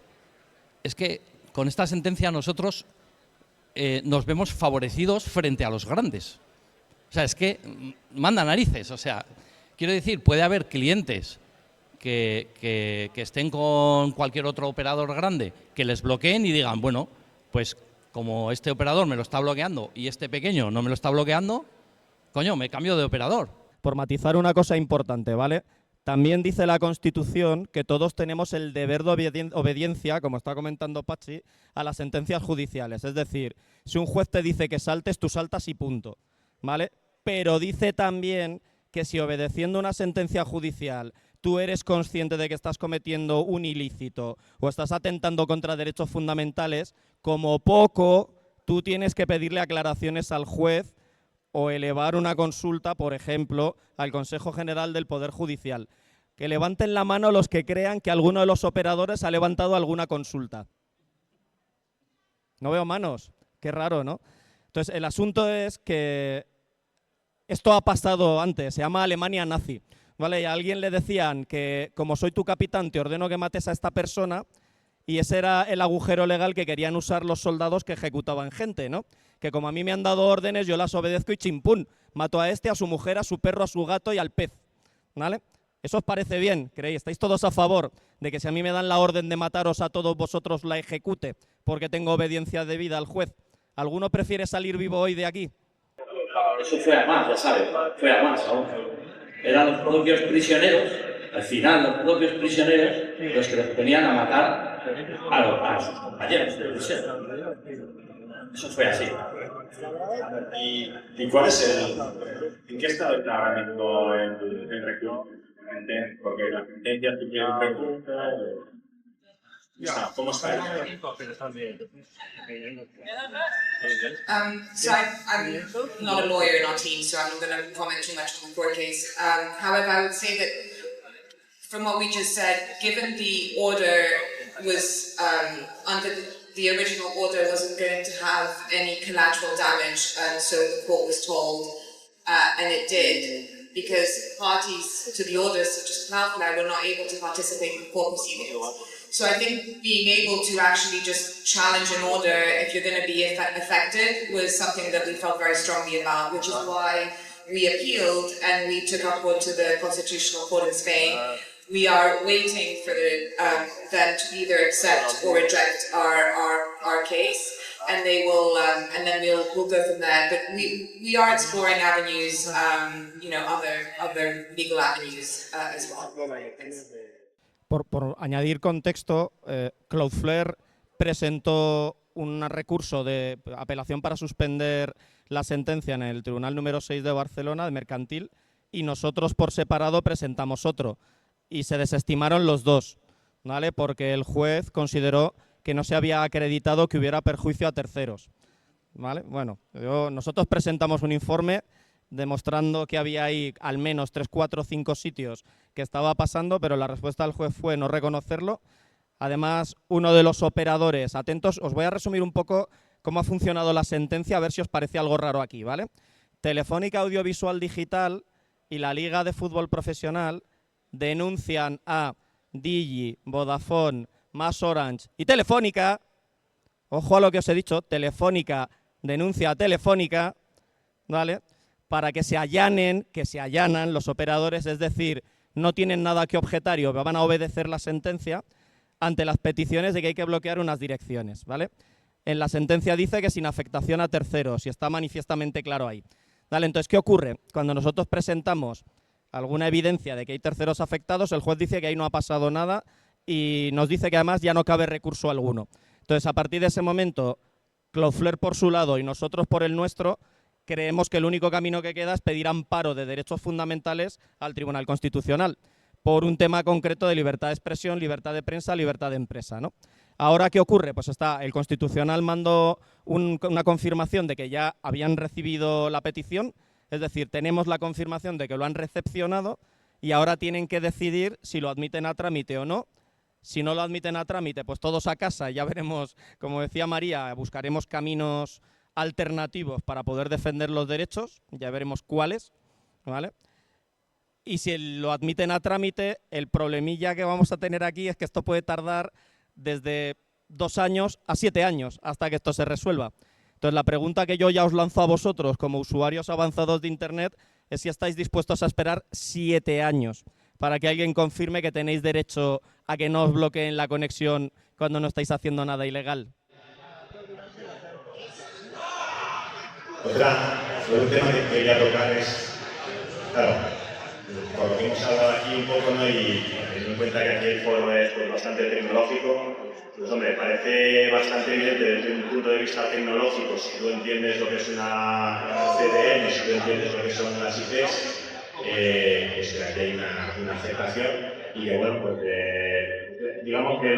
es que con esta sentencia nosotros nos vemos favorecidos frente a los grandes. O sea, es que manda narices. O sea, quiero decir, puede haber clientes que estén con cualquier otro operador grande, que les bloqueen y digan, bueno, pues como este operador me lo está bloqueando y este pequeño no me lo está bloqueando, coño, me cambio de operador. Por matizar una cosa importante, ¿vale? También dice la Constitución que todos tenemos el deber de obediencia, como está comentando Pachi, a las sentencias judiciales. Es decir, si un juez te dice que saltes, tú saltas y punto, ¿vale? Pero dice también que si obedeciendo una sentencia judicial tú eres consciente de que estás cometiendo un ilícito o estás atentando contra derechos fundamentales, como poco tú tienes que pedirle aclaraciones al juez o elevar una consulta, por ejemplo, al Consejo General del Poder Judicial. Que levanten la mano los que crean que alguno de los operadores ha levantado alguna consulta. No veo manos, qué raro, ¿no? Entonces, el asunto es que esto ha pasado antes, se llama Alemania nazi, ¿vale? Y a alguien le decían que, como soy tu capitán, te ordeno que mates a esta persona, y ese era el agujero legal que querían usar los soldados que ejecutaban gente, ¿no? Que como a mí me han dado órdenes, yo las obedezco y chimpún, mato a este, a su mujer, a su perro, a su gato y al pez, ¿vale? ¿Eso os parece bien? ¿Creéis? ¿Estáis todos a favor de que si a mí me dan la orden de mataros a todos vosotros la ejecute porque tengo obediencia debida al juez? ¿Alguno prefiere salir vivo hoy de aquí? Eso fue a más, ya sabes, fue a más aún. Eran los propios prisioneros, al final los propios prisioneros, los que los ponían a matar a sus compañeros de prisión. Eso fue así. ¿Y cuál es en qué estado está ahora mismo el recurso? Porque la sentencia tiene un recurso. ¿Cómo está? So I'm not a lawyer in our team, so I'm not going to comment too much on the court case. However, I would say that from what we just said, given the order was under the original order wasn't going to have any collateral damage, and so the court was told, and it did, because parties to the orders, such as Cloudflare, were not able to participate in court proceedings. So I think being able to actually just challenge an order if you're going to be affected was something that we felt very strongly about, which is why we appealed and we took upward to the Constitutional Court in Spain. We are waiting for them to either accept or reject our case, and they will, and then we'll go from there. But we are exploring avenues, other legal avenues as well. Por añadir contexto, Cloudflare presentó un recurso de apelación para suspender la sentencia en el Tribunal número 6 de Barcelona, de Mercantil, y nosotros por separado presentamos otro. Y se desestimaron los dos, ¿vale? Porque el juez consideró que no se había acreditado que hubiera perjuicio a terceros, ¿vale? Bueno, nosotros presentamos un informe demostrando que había ahí al menos 3, 4, 5 sitios que estaba pasando, pero la respuesta del juez fue no reconocerlo. Además, uno de los operadores, atentos, os voy a resumir un poco cómo ha funcionado la sentencia, a ver si os parece algo raro aquí, ¿vale? Telefónica Audiovisual Digital y la Liga de Fútbol Profesional denuncian a Digi, Vodafone, Más Orange y Telefónica. Ojo a lo que os he dicho, Telefónica denuncia a Telefónica, ¿vale? Para que se allanan los operadores, es decir, no tienen nada que objetar y van a obedecer la sentencia ante las peticiones de que hay que bloquear unas direcciones, ¿vale? En la sentencia dice que sin afectación a terceros y está manifiestamente claro ahí. ¿Vale? Entonces, ¿qué ocurre? Cuando nosotros presentamos alguna evidencia de que hay terceros afectados, el juez dice que ahí no ha pasado nada y nos dice que además ya no cabe recurso alguno. Entonces, a partir de ese momento, Cloudflare por su lado y nosotros por el nuestro, creemos que el único camino que queda es pedir amparo de derechos fundamentales al Tribunal Constitucional por un tema concreto de libertad de expresión, libertad de prensa, libertad de empresa, ¿no? Ahora, ¿qué ocurre? Pues el Constitucional mandó una confirmación de que ya habían recibido la petición, es decir, tenemos la confirmación de que lo han recepcionado y ahora tienen que decidir si lo admiten a trámite o no. Si no lo admiten a trámite, pues todos a casa, ya veremos, como decía María, buscaremos caminos alternativos para poder defender los derechos, ya veremos cuáles, ¿vale? Y si lo admiten a trámite, el problemilla que vamos a tener aquí es que esto puede tardar desde 2 años a 7 años hasta que esto se resuelva. Entonces, la pregunta que yo ya os lanzo a vosotros como usuarios avanzados de Internet es si estáis dispuestos a esperar 7 años para que alguien confirme que tenéis derecho a que no os bloqueen la conexión cuando no estáis haciendo nada ilegal. Otro tema que quería tocar es, claro, por lo que hemos hablado aquí un poco, ¿no? Y teniendo en cuenta que aquí el foro es pues, bastante tecnológico, pues hombre, parece bastante evidente desde un punto de vista tecnológico, si tú entiendes lo que es una CDN, si tú entiendes lo que son las IPs, pues que aquí hay una aceptación y que bueno, pues digamos que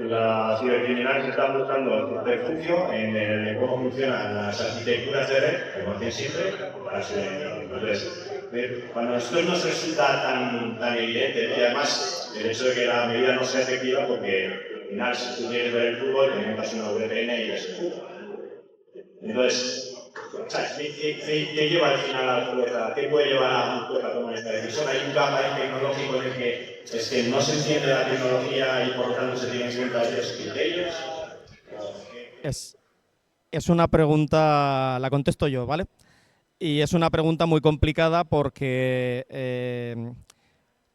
las cibercriminales están buscando el subterfugio en cómo funcionan las arquitecturas de red, como hacen siempre, entonces, cuando a nosotros nos resulta tan evidente, y además el hecho de que la medida no sea efectiva, porque al final si tú quieres ver el fútbol, te montas una VPN y ves el fútbol. Entonces, ¿qué lleva al final a la jueza? ¿Qué puede llevar a un juez a tomar esta decisión? Hay un gap ahí tecnológico en el que es que no se entiende la tecnología y por lo tanto se tienen en cuenta otros criterios. Es una pregunta, la contesto yo, ¿vale? Y es una pregunta muy complicada porque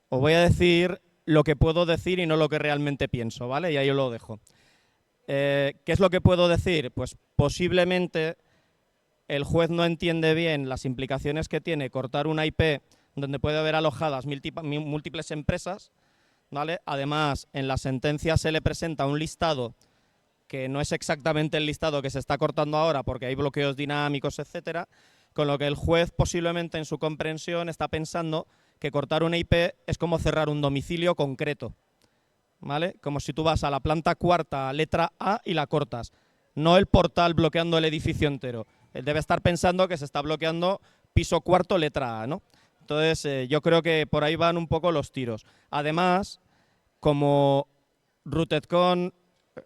os voy a decir lo que puedo decir y no lo que realmente pienso, ¿vale? Y ahí os lo dejo. ¿Qué es lo que puedo decir? Pues posiblemente el juez no entiende bien las implicaciones que tiene cortar una IP donde puede haber alojadas múltiples empresas, ¿vale? Además, en la sentencia se le presenta un listado que no es exactamente el listado que se está cortando ahora porque hay bloqueos dinámicos, etcétera, con lo que el juez posiblemente en su comprensión está pensando que cortar una IP es como cerrar un domicilio concreto, ¿vale? Como si tú vas a la planta cuarta, letra A, y la cortas. No el portal bloqueando el edificio entero. Él debe estar pensando que se está bloqueando piso cuarto, letra A, ¿no? Entonces, yo creo que por ahí van un poco los tiros. Además, como RootedCon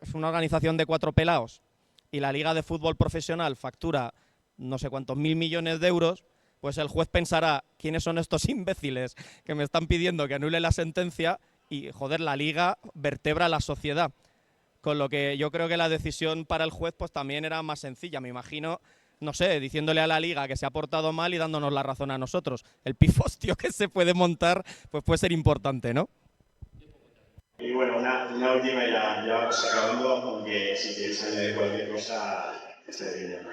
es una organización de 4 pelaos y la Liga de Fútbol Profesional factura no sé cuántos 1.000 millones de euros, pues el juez pensará, ¿quiénes son estos imbéciles que me están pidiendo que anule la sentencia? Y, joder, la Liga vertebra la sociedad. Con lo que yo creo que la decisión para el juez pues también era más sencilla. Me imagino, no sé, diciéndole a la Liga que se ha portado mal y dándonos la razón a nosotros. El pifostio que se puede montar pues puede ser importante, ¿no? Y bueno, una última ya vamos acabando, aunque si quieres añadir cualquier cosa, esté bien.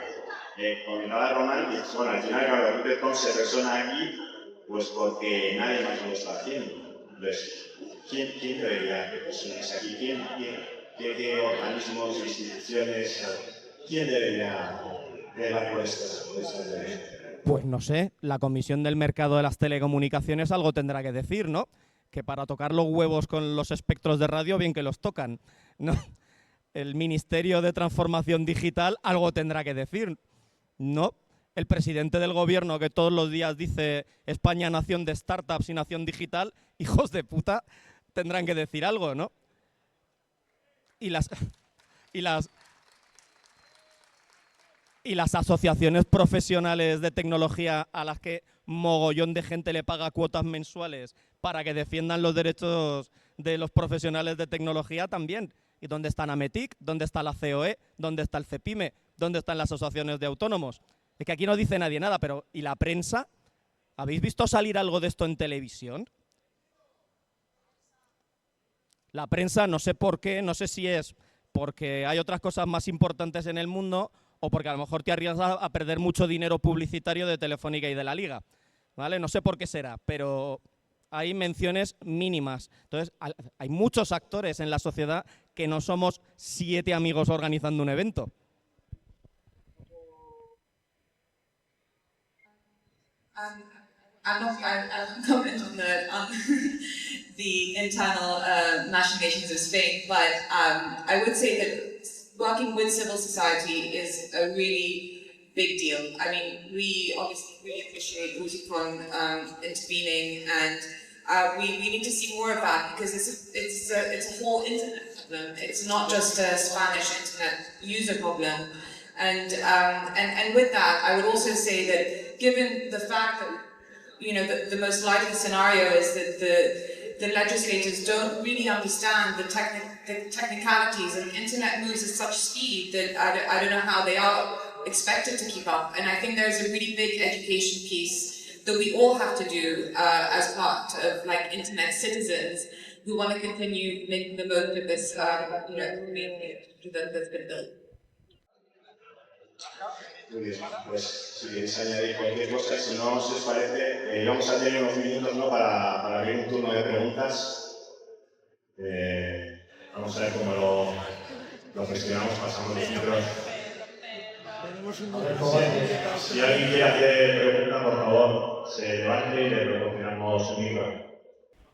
Comentaba Román, y bueno, al final claro, RootedCon se persona aquí pues porque nadie más lo está haciendo. Entonces, ¿quién debería personarse aquí? ¿Qué organismos, instituciones, quién debería velar por estos derechos? Pues no sé, la Comisión del Mercado de las Telecomunicaciones algo tendrá que decir, ¿no? Que para tocar los huevos con los espectros de radio, bien que los tocan, ¿no? El Ministerio de Transformación Digital algo tendrá que decir, ¿no? El presidente del gobierno que todos los días dice España nación de startups y nación digital, hijos de puta, tendrán que decir algo, ¿no? Y las asociaciones profesionales de tecnología a las que mogollón de gente le paga cuotas mensuales para que defiendan los derechos de los profesionales de tecnología también. ¿Y dónde está Ametic? ¿Dónde está la COE? ¿Dónde está el CEPIME? ¿Dónde están las asociaciones de autónomos? Es que aquí no dice nadie nada, pero ¿y la prensa? ¿Habéis visto salir algo de esto en televisión? La prensa, no sé por qué, no sé si es porque hay otras cosas más importantes en el mundo o porque a lo mejor te arriesgas a perder mucho dinero publicitario de Telefónica y de la Liga, ¿vale? No sé por qué será, pero hay menciones mínimas. Entonces, hay muchos actores en la sociedad que no somos 7 amigos organizando un evento. I'll comment on the internal machinations of Spain, but I would say that working with civil society is a really big deal. I mean, we obviously really appreciate Uticon intervening, and we need to see more of that, because it's a whole internet problem. It's not just a Spanish internet user problem. And with that, I would also say that given the fact that, you know, the most likely scenario is that the legislators don't really understand the technicalities, and the internet moves at such speed that I don't know how they are expected to keep up. And I think there's a really big education piece that we all have to do as part of like internet citizens who want to continue making the most of this, you know, community that's been built. Muy bien, pues si queréis añadir cualquier cosa, si no, si os parece, vamos a tener unos minutos, ¿no?, para abrir un turno de preguntas. Vamos a ver cómo lo gestionamos, pasamos los micros. Si alguien quiere hacer pregunta, por favor, se levante y le proporcionamos un micro.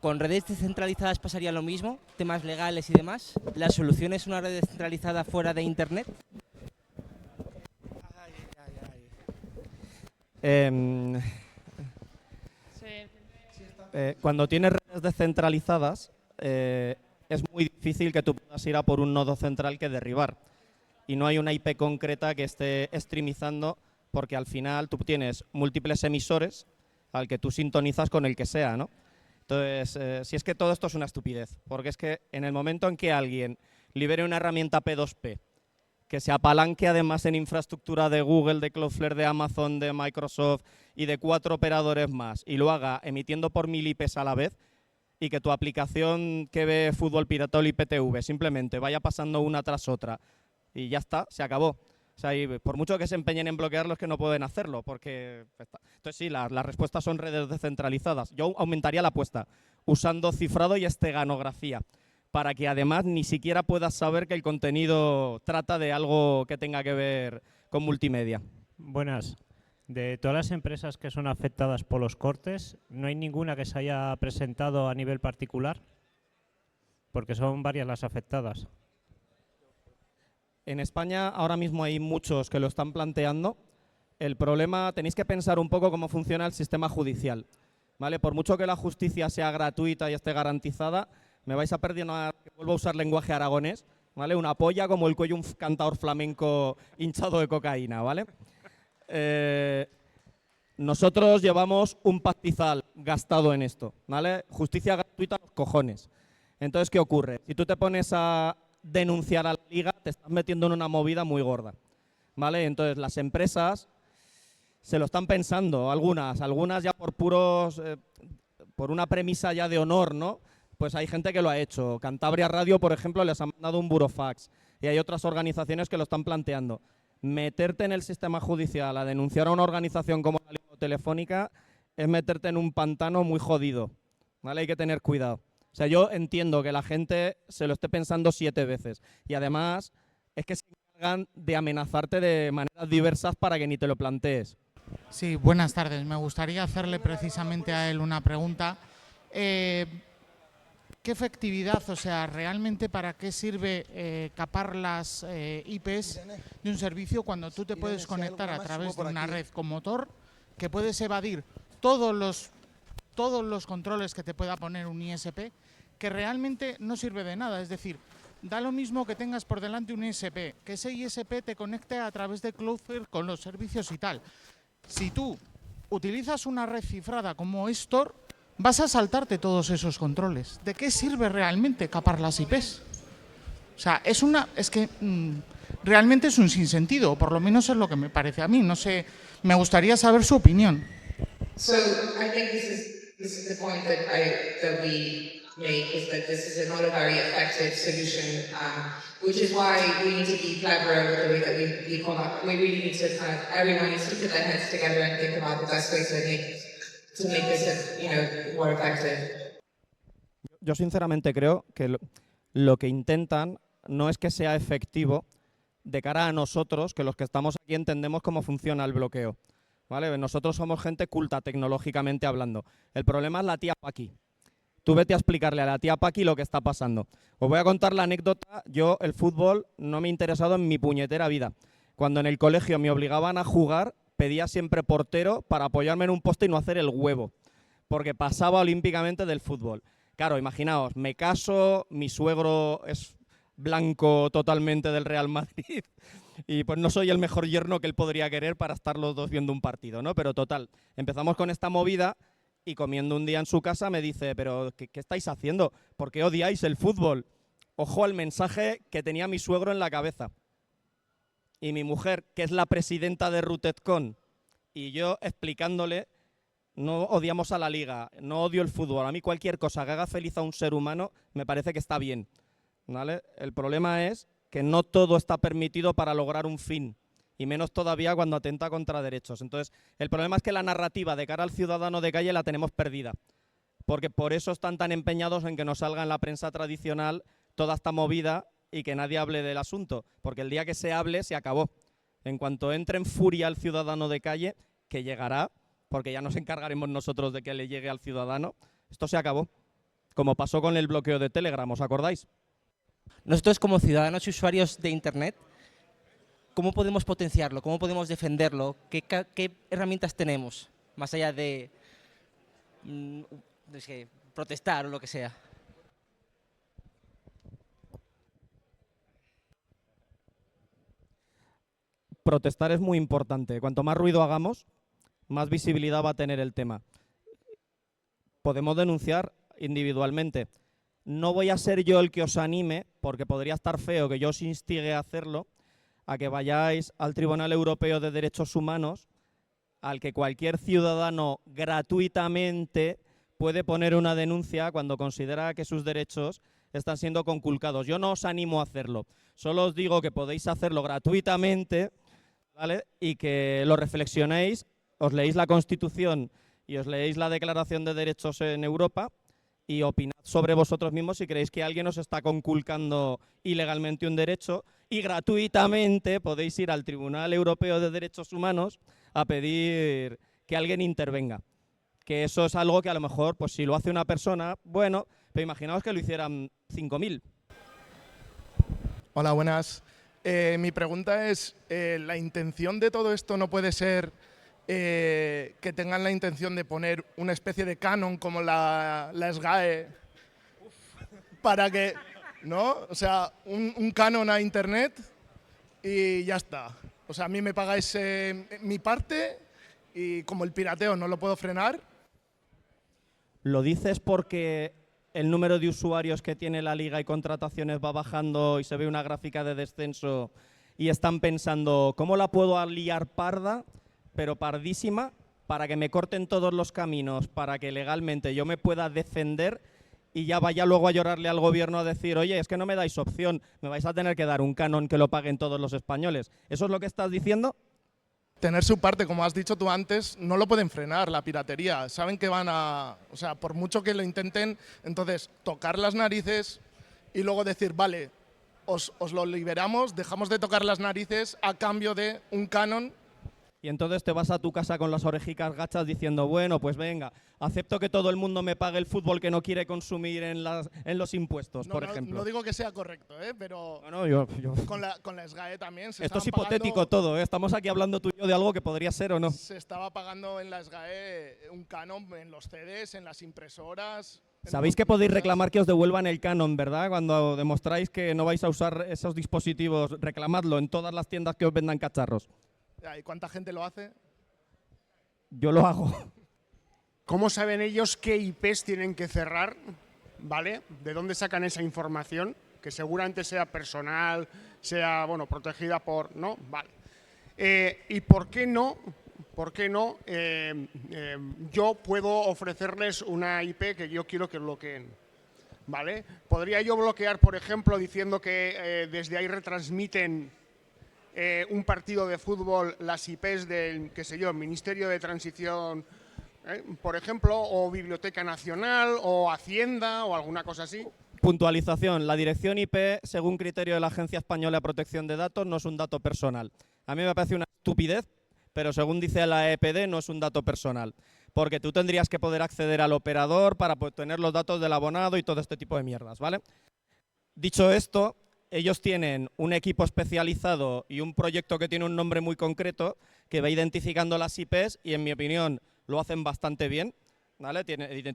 ¿Con redes descentralizadas pasaría lo mismo? ¿Temas legales y demás? ¿La solución es una red descentralizada fuera de Internet? Cuando tienes redes descentralizadas, es muy difícil que tú puedas ir a por un nodo central que derribar. Y no hay una IP concreta que esté streamizando, porque al final tú tienes múltiples emisores al que tú sintonizas con el que sea, ¿no? Entonces, si es que todo esto es una estupidez, porque es que en el momento en que alguien libere una herramienta P2P, que se apalanque además en infraestructura de Google, de Cloudflare, de Amazon, de Microsoft y de 4 operadores más, y lo haga emitiendo por 1000 IPs a la vez, y que tu aplicación que ve fútbol pirata o IPTV simplemente vaya pasando una tras otra y ya está, se acabó. O sea, y por mucho que se empeñen en bloquearlo, es que no pueden hacerlo, porque... Entonces sí, las respuestas son redes descentralizadas. Yo aumentaría la apuesta usando cifrado y esteganografía, para que además ni siquiera puedas saber que el contenido trata de algo que tenga que ver con multimedia. Buenas. De todas las empresas que son afectadas por los cortes, ¿no hay ninguna que se haya presentado a nivel particular? Porque son varias las afectadas. En España ahora mismo hay muchos que lo están planteando. El problema, tenéis que pensar un poco cómo funciona el sistema judicial, ¿vale? Por mucho que la justicia sea gratuita y esté garantizada, me vais a perdonar que vuelvo a usar lenguaje aragonés, ¿vale? Una polla como el cuello de un cantador flamenco hinchado de cocaína, ¿vale? Nosotros llevamos un pastizal gastado en esto, ¿vale? Justicia gratuita, los cojones. Entonces, ¿qué ocurre? Si tú te pones a denunciar a la liga, te estás metiendo en una movida muy gorda, ¿vale? Entonces, las empresas se lo están pensando, algunas ya por puros, por una premisa ya de honor, ¿no? Pues hay gente que lo ha hecho. Cantabria Radio, por ejemplo, les ha mandado un burofax, y hay otras organizaciones que lo están planteando. Meterte en el sistema judicial a denunciar a una organización como la Liga Telefónica es meterte en un pantano muy jodido, ¿vale? Hay que tener cuidado. O sea, yo entiendo que la gente se lo esté pensando 7 veces, y además es que se encargan de amenazarte de maneras diversas para que ni te lo plantees. Sí, buenas tardes. Me gustaría hacerle precisamente a él una pregunta. ¿Qué efectividad, o sea, realmente para qué sirve capar las IPs de un servicio cuando tú te puedes conectar a través de una red con motor, que puedes evadir todos los controles que te pueda poner un ISP, que realmente no sirve de nada? Es decir, da lo mismo que tengas por delante un ISP, que ese ISP te conecte a través de Cloudflare con los servicios y tal. Si tú utilizas una red cifrada como Store, vas a saltarte todos esos controles. ¿De qué sirve realmente capar las IPs? O sea, realmente es un sinsentido, o por lo menos es lo que me parece a mí. No sé, me gustaría saber su opinión. So I think this is the point that we make, is that this is not a very effective solution, which is why we need to be clever with the way that we come up. We really need to everyone needs to put their heads together and think about the best way to make this, you know, more effective. Yo sinceramente creo que lo que intentan no es que sea efectivo de cara a nosotros, que los que estamos aquí entendemos cómo funciona el bloqueo. ¿vale? Nosotros somos gente culta tecnológicamente hablando. El problema es la tía Paqui. Tú vete a explicarle a la tía Paqui lo que está pasando. Os voy a contar la anécdota. Yo el fútbol no me ha interesado en mi puñetera vida. Cuando en el colegio me obligaban a jugar, pedía siempre portero para apoyarme en un poste y no hacer el huevo, porque pasaba olímpicamente del fútbol. Claro, imaginaos, me caso, mi suegro es blanco totalmente del Real Madrid y pues no soy el mejor yerno que él podría querer para estar los dos viendo un partido, ¿no? Pero total, empezamos con esta movida. Y comiendo un día en su casa me dice, pero ¿qué estáis haciendo? ¿Por qué odiáis el fútbol? Ojo al mensaje que tenía mi suegro en la cabeza. Y mi mujer, que es la presidenta de Rutetcon, y yo explicándole, no odiamos a la liga, no odio el fútbol. A mí cualquier cosa que haga feliz a un ser humano me parece que está bien, ¿vale? El problema es que no todo está permitido para lograr un fin. Y menos todavía cuando atenta contra derechos. Entonces, el problema es que la narrativa de cara al ciudadano de calle la tenemos perdida, porque por eso están tan empeñados en que nos salga en la prensa tradicional toda esta movida y que nadie hable del asunto, porque el día que se hable se acabó. En cuanto entre en furia al ciudadano de calle, que llegará, porque ya nos encargaremos nosotros de que le llegue al ciudadano, esto se acabó, como pasó con el bloqueo de Telegram, ¿os acordáis? Nosotros como ciudadanos y usuarios de Internet, ¿cómo podemos potenciarlo? ¿Cómo podemos defenderlo? ¿Qué herramientas tenemos? Más allá de protestar o lo que sea. Protestar es muy importante. Cuanto más ruido hagamos, más visibilidad va a tener el tema. Podemos denunciar individualmente. No voy a ser yo el que os anime, porque podría estar feo que yo os instigue a hacerlo, a que vayáis al Tribunal Europeo de Derechos Humanos, al que cualquier ciudadano gratuitamente puede poner una denuncia cuando considera que sus derechos están siendo conculcados. Yo no os animo a hacerlo, solo os digo que podéis hacerlo gratuitamente, ¿vale? Y que lo reflexionéis, os leéis la Constitución y os leéis la Declaración de Derechos en Europa y opinad sobre vosotros mismos si creéis que alguien os está conculcando ilegalmente un derecho, y gratuitamente podéis ir al Tribunal Europeo de Derechos Humanos a pedir que alguien intervenga. Que eso es algo que a lo mejor, pues si lo hace una persona, bueno, pero imaginaos que lo hicieran 5.000. Hola, buenas. Mi pregunta es, ¿la intención de todo esto no puede ser que tengan la intención de poner una especie de canon como la SGAE para que, ¿no? O sea, un canon a Internet y ya está. O sea, a mí me pagáis mi parte y como el pirateo no lo puedo frenar. ¿Lo dices porque el número de usuarios que tiene la liga y contrataciones va bajando y se ve una gráfica de descenso y están pensando, ¿cómo la puedo liar parda, pero pardísima, para que me corten todos los caminos, para que legalmente yo me pueda defender y ya vaya luego a llorarle al gobierno a decir, oye, es que no me dais opción, me vais a tener que dar un canon que lo paguen todos los españoles? ¿Eso es lo que estás diciendo? Tener su parte, como has dicho tú antes, no lo pueden frenar, la piratería. Saben que van a, o sea, por mucho que lo intenten, entonces tocar las narices y luego decir, vale, os lo liberamos, dejamos de tocar las narices a cambio de un canon. Y entonces te vas a tu casa con las orejicas gachas diciendo, bueno, pues venga, acepto que todo el mundo me pague el fútbol que no quiere consumir en los impuestos, por ejemplo. No digo que sea correcto, pero Con la SGAE también se Esto es estaban hipotético pagando, todo, estamos aquí hablando tú y yo de algo que podría ser o no. se estaba pagando en la SGAE un canon en los CDs, en las impresoras. Sabéis que podéis reclamar que os devuelvan el canon, ¿verdad? Cuando demostráis que no vais a usar esos dispositivos, reclamadlo en todas las tiendas que os vendan cacharros. ¿Y cuánta gente lo hace? Yo lo hago. ¿Cómo saben ellos qué IPs tienen que cerrar? ¿Vale? ¿De dónde sacan esa información? Que seguramente sea personal, sea, bueno, protegida por... ¿no? Vale. ¿Y por qué no? Yo puedo ofrecerles una IP que yo quiero que bloqueen. ¿Vale? ¿Podría yo bloquear, por ejemplo, diciendo que desde ahí retransmiten un partido de fútbol las IPs del, qué sé yo, Ministerio de Transición, por ejemplo, o Biblioteca Nacional, o Hacienda, o alguna cosa así? Puntualización. La dirección IP, según criterio de la Agencia Española de Protección de Datos, no es un dato personal. A mí me parece una estupidez pero según dice la EPD no es un dato personal, porque tú tendrías que poder acceder al operador para tener los datos del abonado y todo este tipo de mierdas, ¿vale? Dicho esto, ellos tienen un equipo especializado y un proyecto que tiene un nombre muy concreto que va identificando las IPs y, en mi opinión, lo hacen bastante bien, ¿vale?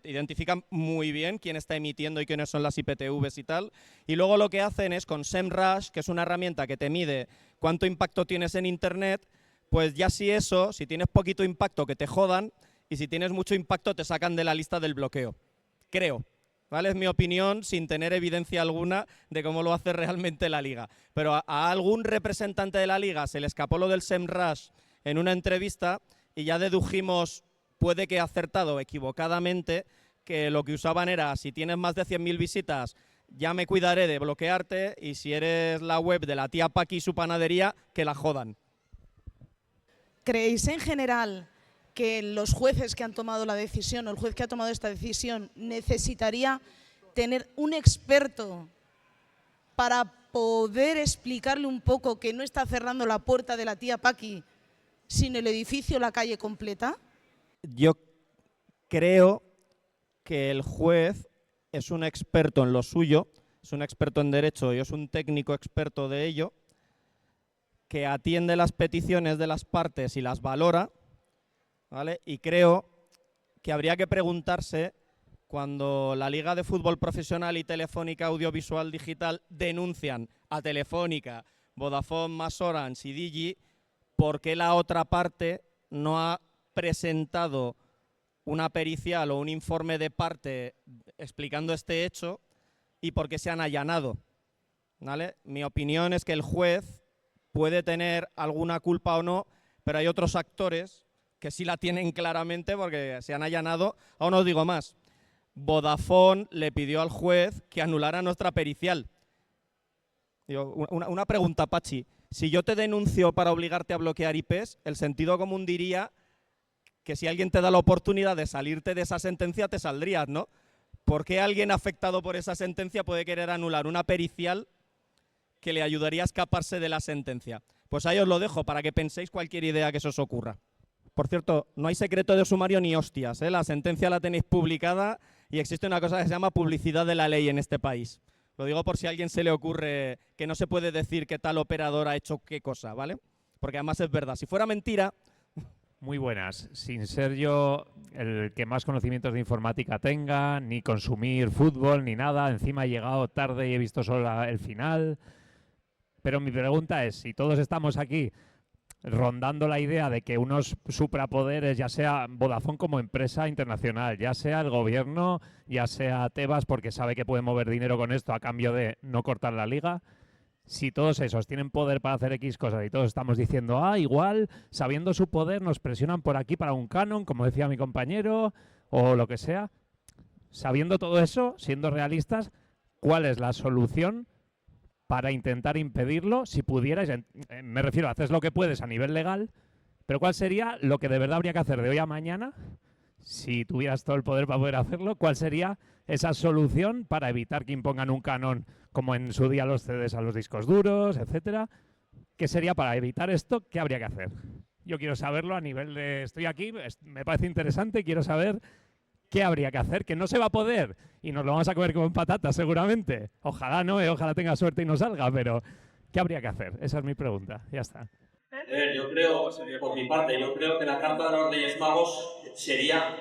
Identifican muy bien quién está emitiendo y quiénes son las IPTVs y tal. Y luego lo que hacen es con SEMrush, que es una herramienta que te mide cuánto impacto tienes en Internet, pues ya si tienes poquito impacto que te jodan y si tienes mucho impacto te sacan de la lista del bloqueo. Creo. ¿Vale? Es mi opinión sin tener evidencia alguna de cómo lo hace realmente la Liga. Pero a algún representante de la Liga se le escapó lo del SEMrush en una entrevista y ya dedujimos, puede que acertado o equivocadamente, que lo que usaban era, si tienes más de 100.000 visitas, ya me cuidaré de bloquearte, y si eres la web de la tía Paqui y su panadería, que la jodan. ¿Creéis en general que los jueces que han tomado la decisión, o el juez que ha tomado esta decisión, necesitaría tener un experto para poder explicarle un poco que no está cerrando la puerta de la tía Paqui, sino el edificio, la calle completa? Yo creo que el juez es un experto en lo suyo, es un experto en derecho y es un técnico experto de ello, que atiende las peticiones de las partes y las valora, ¿vale? Y creo que habría que preguntarse, cuando la Liga de Fútbol Profesional y Telefónica Audiovisual Digital denuncian a Telefónica, Vodafone, Más Orange y Digi, ¿por qué la otra parte no ha presentado una pericial o un informe de parte explicando este hecho y por qué se han allanado? ¿Vale? Mi opinión es que el juez puede tener alguna culpa o no, pero hay otros actores que sí la tienen claramente porque se han allanado. Aún os digo más, Vodafone le pidió al juez que anulara nuestra pericial. Una pregunta, Pachi. Si yo te denuncio para obligarte a bloquear IPs, el sentido común diría que si alguien te da la oportunidad de salirte de esa sentencia, te saldrías, ¿no? ¿Por qué alguien afectado por esa sentencia puede querer anular una pericial que le ayudaría a escaparse de la sentencia? Pues ahí os lo dejo para que penséis cualquier idea que se os ocurra. Por cierto, no hay secreto de sumario ni hostias, ¿eh? La sentencia la tenéis publicada y existe una cosa que se llama publicidad de la ley en este país. Lo digo por si a alguien se le ocurre que no se puede decir que tal operador ha hecho qué cosa, ¿vale? Porque además es verdad. Si fuera mentira... Muy buenas. Sin ser yo el que más conocimientos de informática tenga, ni consumir fútbol, ni nada. Encima he llegado tarde y he visto solo el final. Pero mi pregunta es, si todos estamos aquí rondando la idea de que unos suprapoderes, ya sea Vodafone como empresa internacional, ya sea el gobierno, ya sea Tebas porque sabe que puede mover dinero con esto a cambio de no cortar la liga, si todos esos tienen poder para hacer X cosas y todos estamos diciendo, igual, sabiendo su poder nos presionan por aquí para un canon, como decía mi compañero, o lo que sea, sabiendo todo eso, siendo realistas, ¿cuál es la solución para intentar impedirlo? Si pudierais, me refiero, haces lo que puedes a nivel legal, pero ¿cuál sería lo que de verdad habría que hacer de hoy a mañana? Si tuvieras todo el poder para poder hacerlo, ¿cuál sería esa solución para evitar que impongan un canon como en su día los CDs a los discos duros, etcétera? ¿Qué sería para evitar esto? ¿Qué habría que hacer? Yo quiero saberlo a nivel de... Estoy aquí, me parece interesante, quiero saber qué habría que hacer, que no se va a poder y nos lo vamos a comer como en patatas seguramente. Ojalá no, ojalá tenga suerte y no salga, pero ¿qué habría que hacer? Esa es mi pregunta, ya está. Yo creo, por mi parte, yo creo que la Carta de los Reyes Magos sería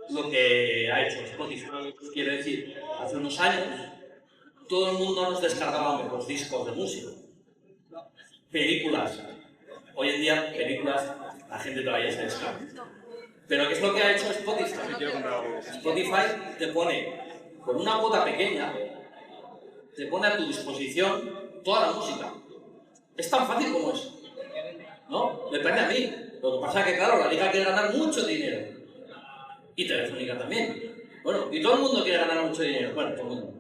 lo que ha hecho Spotify. Quiero decir, hace unos años todo el mundo nos descargábamos los discos de música. Películas. Hoy en día, películas, la gente todavía se descarga. Pero ¿qué es lo que ha hecho Spotify? Spotify te pone, con una cuota pequeña, te pone a tu disposición toda la música. Es tan fácil como eso, ¿no? Depende a mí. Lo que pasa es que, claro, la liga quiere ganar mucho dinero. Y Telefónica también. Bueno, y todo el mundo quiere ganar mucho dinero. Bueno, todo el mundo.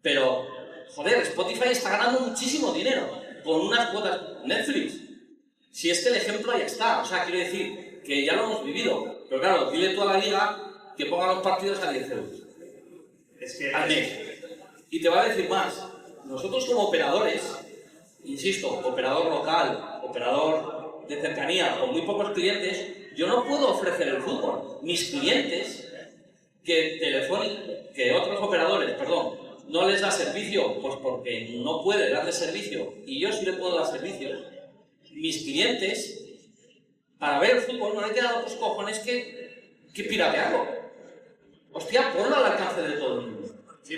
Pero, joder, Spotify está ganando muchísimo dinero con unas cuotas. Netflix. Si es que el ejemplo ya está. O sea, quiero decir que ya lo hemos vivido. Pero claro, dile tú a la liga que ponga los partidos a 10 euros. Al mes. Y te va a decir más. Nosotros como operadores, insisto, operador local, operador de cercanía con muy pocos clientes, yo no puedo ofrecer el fútbol. Mis clientes, que otros operadores, no les da servicio, pues porque no puede darle servicio, y yo sí le puedo dar servicio. Mis clientes, para ver el fútbol, no le quedan otros cojones que piratearlo. Hostia, ponlo al alcance de todo el mundo.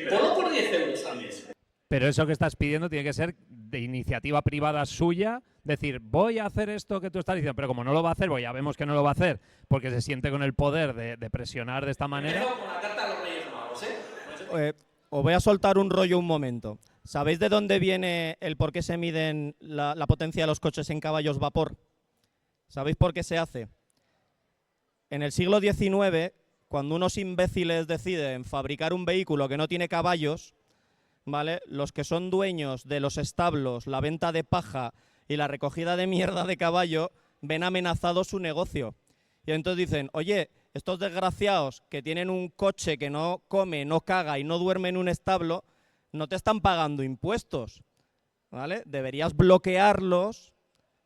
Ponlo por 10 euros al mes. Pero eso que estás pidiendo tiene que ser de iniciativa privada suya, decir, voy a hacer esto que tú estás diciendo, pero como no lo va a hacer, pues ya vemos que no lo va a hacer, porque se siente con el poder de presionar de esta manera. Con la carta de los Reyes Magos, Os voy a soltar un rollo un momento. ¿Sabéis de dónde viene el por qué se miden la potencia de los coches en caballos vapor? ¿Sabéis por qué se hace? En el siglo XIX, cuando unos imbéciles deciden fabricar un vehículo que no tiene caballos, ¿vale? Los que son dueños de los establos, la venta de paja y la recogida de mierda de caballo, ven amenazado su negocio. Y entonces dicen, oye, estos desgraciados que tienen un coche que no come, no caga y no duerme en un establo, no te están pagando impuestos, ¿vale? Deberías bloquearlos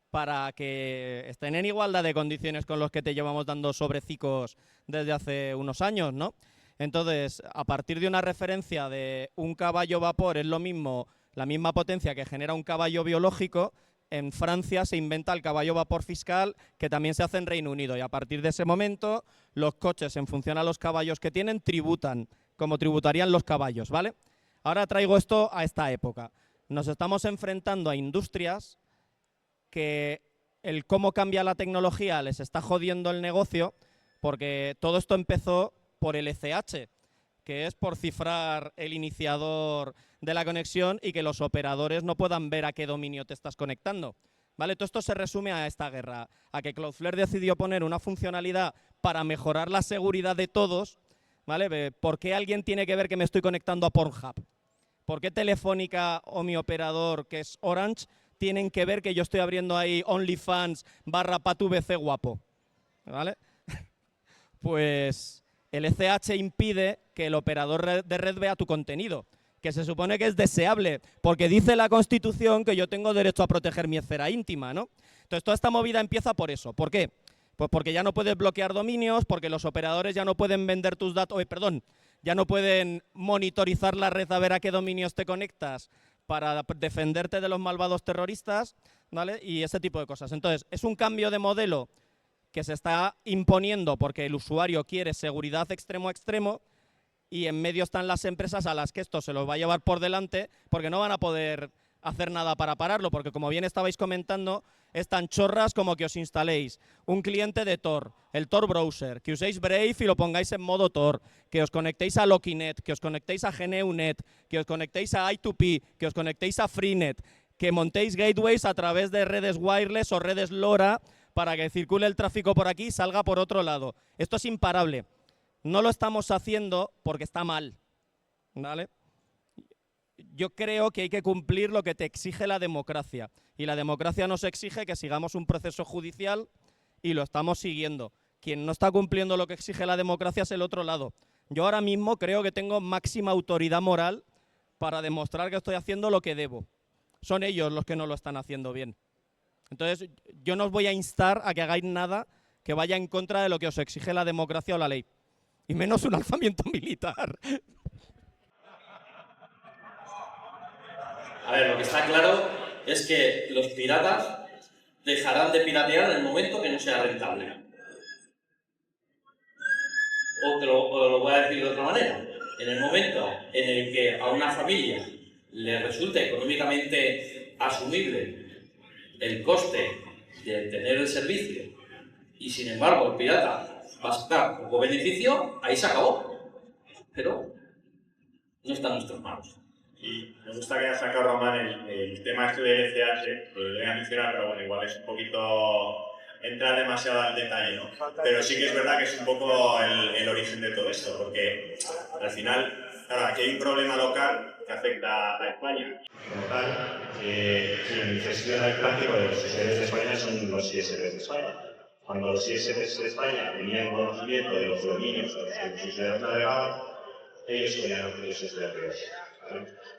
para que estén en igualdad de condiciones con los que te llevamos dando sobrecicos desde hace unos años, ¿no? Entonces, a partir de una referencia de un caballo vapor es lo mismo, la misma potencia que genera un caballo biológico, en Francia se inventa el caballo vapor fiscal, que también se hace en Reino Unido, y a partir de ese momento los coches, en función a los caballos que tienen, tributan, como tributarían los caballos, ¿vale? Ahora traigo esto a esta época. Nos estamos enfrentando a industrias que el cómo cambia la tecnología les está jodiendo el negocio, porque todo esto empezó por el ECH, que es por cifrar el iniciador de la conexión y que los operadores no puedan ver a qué dominio te estás conectando. ¿Vale? Todo esto se resume a esta guerra, a que Cloudflare decidió poner una funcionalidad para mejorar la seguridad de todos, ¿vale? ¿Por qué alguien tiene que ver que me estoy conectando a Pornhub? ¿Por qué Telefónica o mi operador, que es Orange, tienen que ver que yo estoy abriendo ahí OnlyFans /PatVC guapo? ¿Vale? Pues el ECH impide que el operador de red vea tu contenido, que se supone que es deseable, porque dice la Constitución que yo tengo derecho a proteger mi esfera íntima, ¿no? Entonces toda esta movida empieza por eso. ¿Por qué? Pues porque ya no puedes bloquear dominios, porque los operadores ya no pueden vender tus datos, ya no pueden monitorizar la red a ver a qué dominios te conectas para defenderte de los malvados terroristas, ¿vale? Y ese tipo de cosas. Entonces, es un cambio de modelo que se está imponiendo porque el usuario quiere seguridad extremo a extremo, y en medio están las empresas a las que esto se los va a llevar por delante porque no van a poder hacer nada para pararlo, porque como bien estabais comentando, es tan chorras como que os instaléis un cliente de Tor, el Tor Browser, que uséis Brave y lo pongáis en modo Tor, que os conectéis a Lokinet, que os conectéis a GNU-Net, que os conectéis a I2P, que os conectéis a Freenet, que montéis gateways a través de redes wireless o redes LoRa para que circule el tráfico por aquí y salga por otro lado. Esto es imparable. No lo estamos haciendo porque está mal, ¿vale? Yo creo que hay que cumplir lo que te exige la democracia, y la democracia nos exige que sigamos un proceso judicial y lo estamos siguiendo. Quien no está cumpliendo lo que exige la democracia es el otro lado. Yo ahora mismo creo que tengo máxima autoridad moral para demostrar que estoy haciendo lo que debo. Son ellos los que no lo están haciendo bien. Entonces, yo no os voy a instar a que hagáis nada que vaya en contra de lo que os exige la democracia o la ley. Y menos un alzamiento militar. A ver, lo que está claro es que los piratas dejarán de piratear en el momento que no sea rentable. O lo voy a decir de otra manera. En el momento en el que a una familia le resulte económicamente asumible el coste de tener el servicio, y sin embargo el pirata va a sacar poco beneficio, ahí se acabó. Pero no está en nuestras manos. Y me gusta que haya sacado Román el tema este del ECH, lo voy a mencionar, pero bueno, igual es un poquito entrar demasiado al detalle, ¿no? Pero sí que es verdad que es un poco el origen de todo esto, porque al final, claro, aquí hay un problema local que afecta a España. Como tal, el gestión del tráfico de los usuarios de España son los ISPs de España. Cuando los ISPs de España tenían conocimiento de los dominios a los que los usuarios navegaban, ellos podían obtener esos servicios.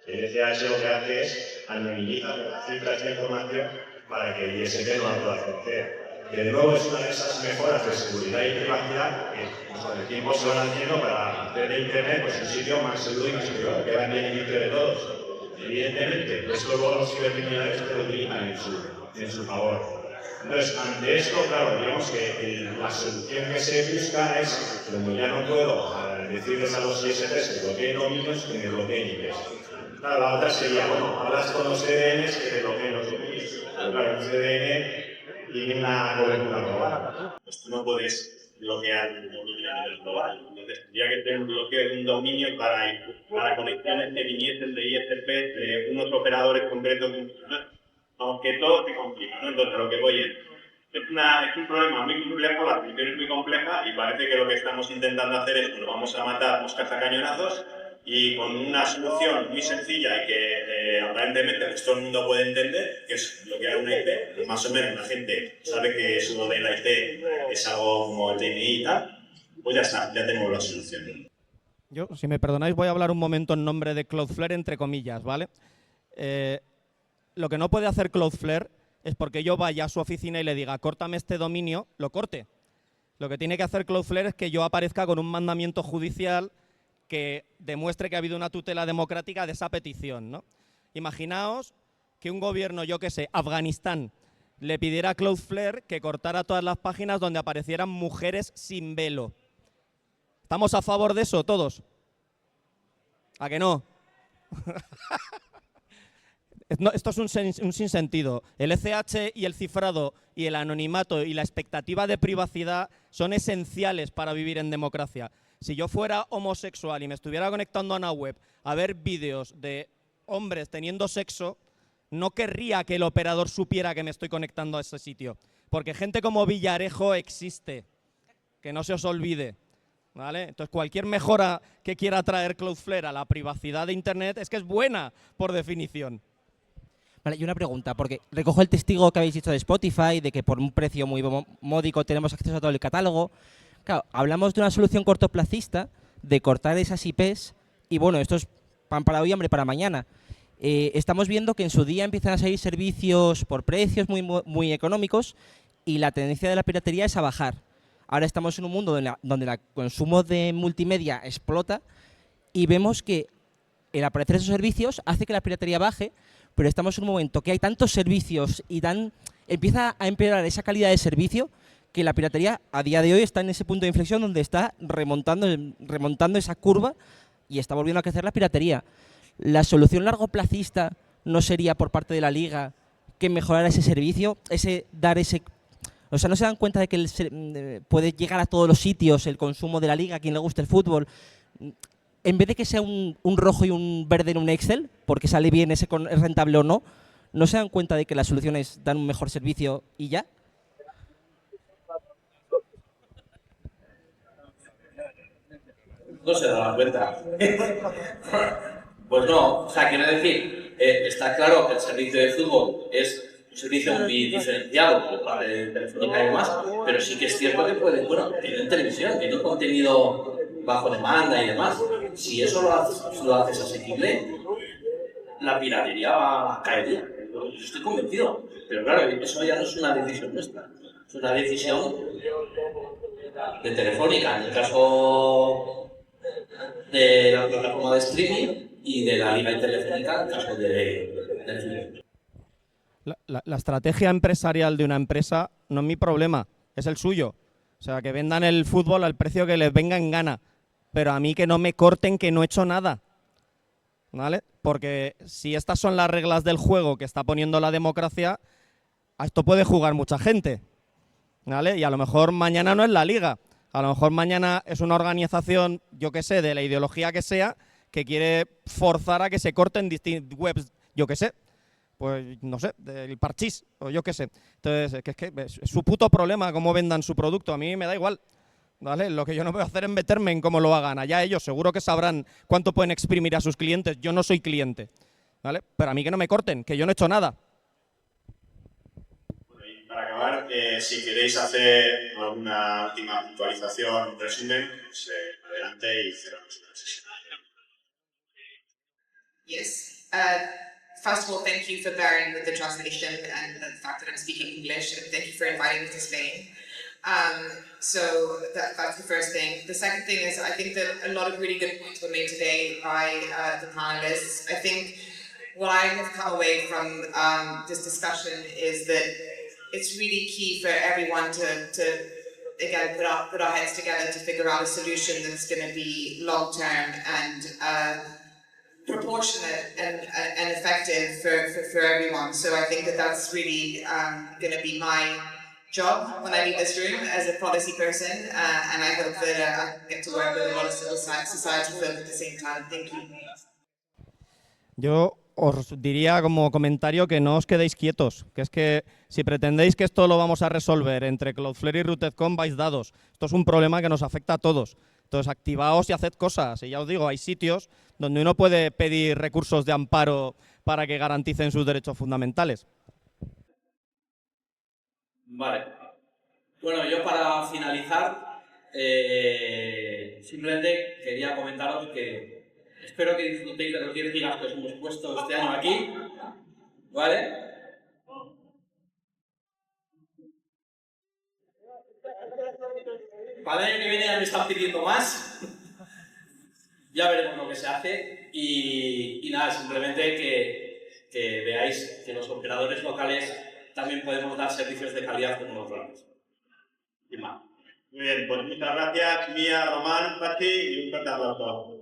El ECH lo que hace es anonimizar cifras de información para que el ISP no la pueda conocer. Que de nuevo es una de esas mejoras de seguridad y privacidad que con el tiempo se van haciendo para hacer de Internet pues, un sitio más seguro y más privado, que va en beneficio de todos. Evidentemente, eso luego los cibercriminales lo utilizan en su favor. Entonces, ante esto, claro, digamos que la solución que se busca es, como ya no puedo decirles a los ISPs que bloqueen dominios, que me bloqueen IPs. Claro, la otra sería, bueno, hablas con los CDNs que te bloqueen los dominios. Pero claro, un CDN tiene una cobertura global. Pues tú no puedes bloquear un dominio a nivel global. Entonces, tendría que tener un bloqueo de un dominio para conexiones que viniesen de ISP, de unos operadores concretos. Aunque todo se complica, ¿no? Entonces, lo que voy es un problema muy complejo, la solución es muy compleja y parece que lo que estamos intentando hacer es, bueno, vamos a matar moscas a cañonazos y con una solución muy sencilla y que aparentemente pues, todo el mundo puede entender, que es bloquear una IP, más o menos la gente sabe que eso de la IP es algo como el DNI y tal, pues ya está, ya tenemos la solución. Yo, si me perdonáis, voy a hablar un momento en nombre de Cloudflare, entre comillas, ¿vale? Lo que no puede hacer Cloudflare es porque yo vaya a su oficina y le diga, córtame este dominio, lo corte. Lo que tiene que hacer Cloudflare es que yo aparezca con un mandamiento judicial que demuestre que ha habido una tutela democrática de esa petición, ¿no? Imaginaos que un gobierno, yo qué sé, Afganistán, le pidiera a Cloudflare que cortara todas las páginas donde aparecieran mujeres sin velo. ¿Estamos a favor de eso todos? ¿A que no? No, esto es un sinsentido. El ECH y el cifrado y el anonimato y la expectativa de privacidad son esenciales para vivir en democracia. Si yo fuera homosexual y me estuviera conectando a una web a ver vídeos de hombres teniendo sexo, no querría que el operador supiera que me estoy conectando a ese sitio. Porque gente como Villarejo existe. Que no se os olvide. ¿Vale? Entonces, cualquier mejora que quiera traer Cloudflare a la privacidad de Internet es que es buena, por definición. Vale, y una pregunta, porque recojo el testigo que habéis dicho de Spotify, de que por un precio muy módico tenemos acceso a todo el catálogo. Claro, hablamos de una solución cortoplacista, de cortar esas IPs, y bueno, esto es pan para hoy, hambre para mañana. Estamos viendo que en su día empiezan a salir servicios por precios muy económicos, y la tendencia de la piratería es a bajar. Ahora estamos en un mundo donde el consumo de multimedia explota, y vemos que el aparecer de esos servicios hace que la piratería baje, pero estamos en un momento que hay tantos servicios y empieza a empeorar esa calidad de servicio que la piratería a día de hoy está en ese punto de inflexión donde está remontando esa curva y está volviendo a crecer la piratería. ¿La solución largoplacista no sería por parte de la Liga que mejorara ese servicio, o sea, no se dan cuenta de que puede llegar a todos los sitios el consumo de la Liga, a quien le guste el fútbol? En vez de que sea un rojo y un verde en un Excel, porque sale bien es rentable o no, ¿no se dan cuenta de que las soluciones dan un mejor servicio y ya? No se dan cuenta. Pues no, o sea, quiero decir, está claro que el servicio de fútbol es un servicio muy diferenciado por parte de Telefónica y demás, pero sí que es cierto que tienen televisión, tienen contenido bajo demanda y demás. Si eso lo haces asequible, la piratería va a caer. Yo estoy convencido. Pero claro, eso ya no es una decisión nuestra. Es una decisión de Telefónica, en el caso de la plataforma de streaming, y de la Liga y Telefónica, en el caso de La estrategia empresarial de una empresa no es mi problema, es el suyo. O sea, que vendan el fútbol al precio que les venga en gana. Pero a mí que no me corten que no he hecho nada, ¿vale? Porque si estas son las reglas del juego que está poniendo la democracia, a esto puede jugar mucha gente, ¿vale? Y a lo mejor mañana no es la Liga, a lo mejor mañana es una organización, yo qué sé, de la ideología que sea, que quiere forzar a que se corten distintas webs, yo qué sé, pues no sé, del parchís, o yo qué sé. Entonces, es su puto problema cómo vendan su producto, a mí me da igual. ¿Vale? Lo que yo no voy a hacer es meterme en cómo lo hagan. Allá ellos seguro que sabrán cuánto pueden exprimir a sus clientes. Yo no soy cliente, ¿vale? Pero a mí que no me corten, que yo no he hecho nada. Bueno, y para acabar, si queréis hacer alguna última puntualización, un resumen, pues adelante y cerramos la sesión. Yes. first of all, thank you for bearing with the translation and the fact that I'm speaking English, and thank you for inviting me to Spain. So that's the first thing. The second thing is I think that a lot of really good points were made today by the panelists. I think what I have come away from this discussion is that it's really key for everyone to again, put our heads together to figure out a solution that's going to be long-term and proportionate and effective for everyone. So I think that that's really going to be my job when I leave this room as a policy person, and I hope that I get to work with a lot of civil society folk at the same time. Thank you. Yo os diría como comentario que no os quedéis quietos, que es que si pretendéis que esto lo vamos a resolver entre Cloudflare y RootedConf vais dados. Esto es un problema que nos afecta a todos. Entonces activaos y haced cosas. Y ya os digo, hay sitios donde uno puede pedir recursos de amparo para que garanticen sus derechos fundamentales. Vale. Bueno, yo para finalizar, simplemente quería comentaros que espero que disfrutéis de los 10 gigas que os hemos puesto este año aquí, ¿vale? Para el año que viene ya me están pidiendo más, ya veremos lo que se hace y nada, simplemente que veáis que los operadores locales también podemos dar servicios de calidad como los grandes. Y más. Muy bien, pues muchas gracias, Mía, Román, Pachi, y un fuerte aplauso.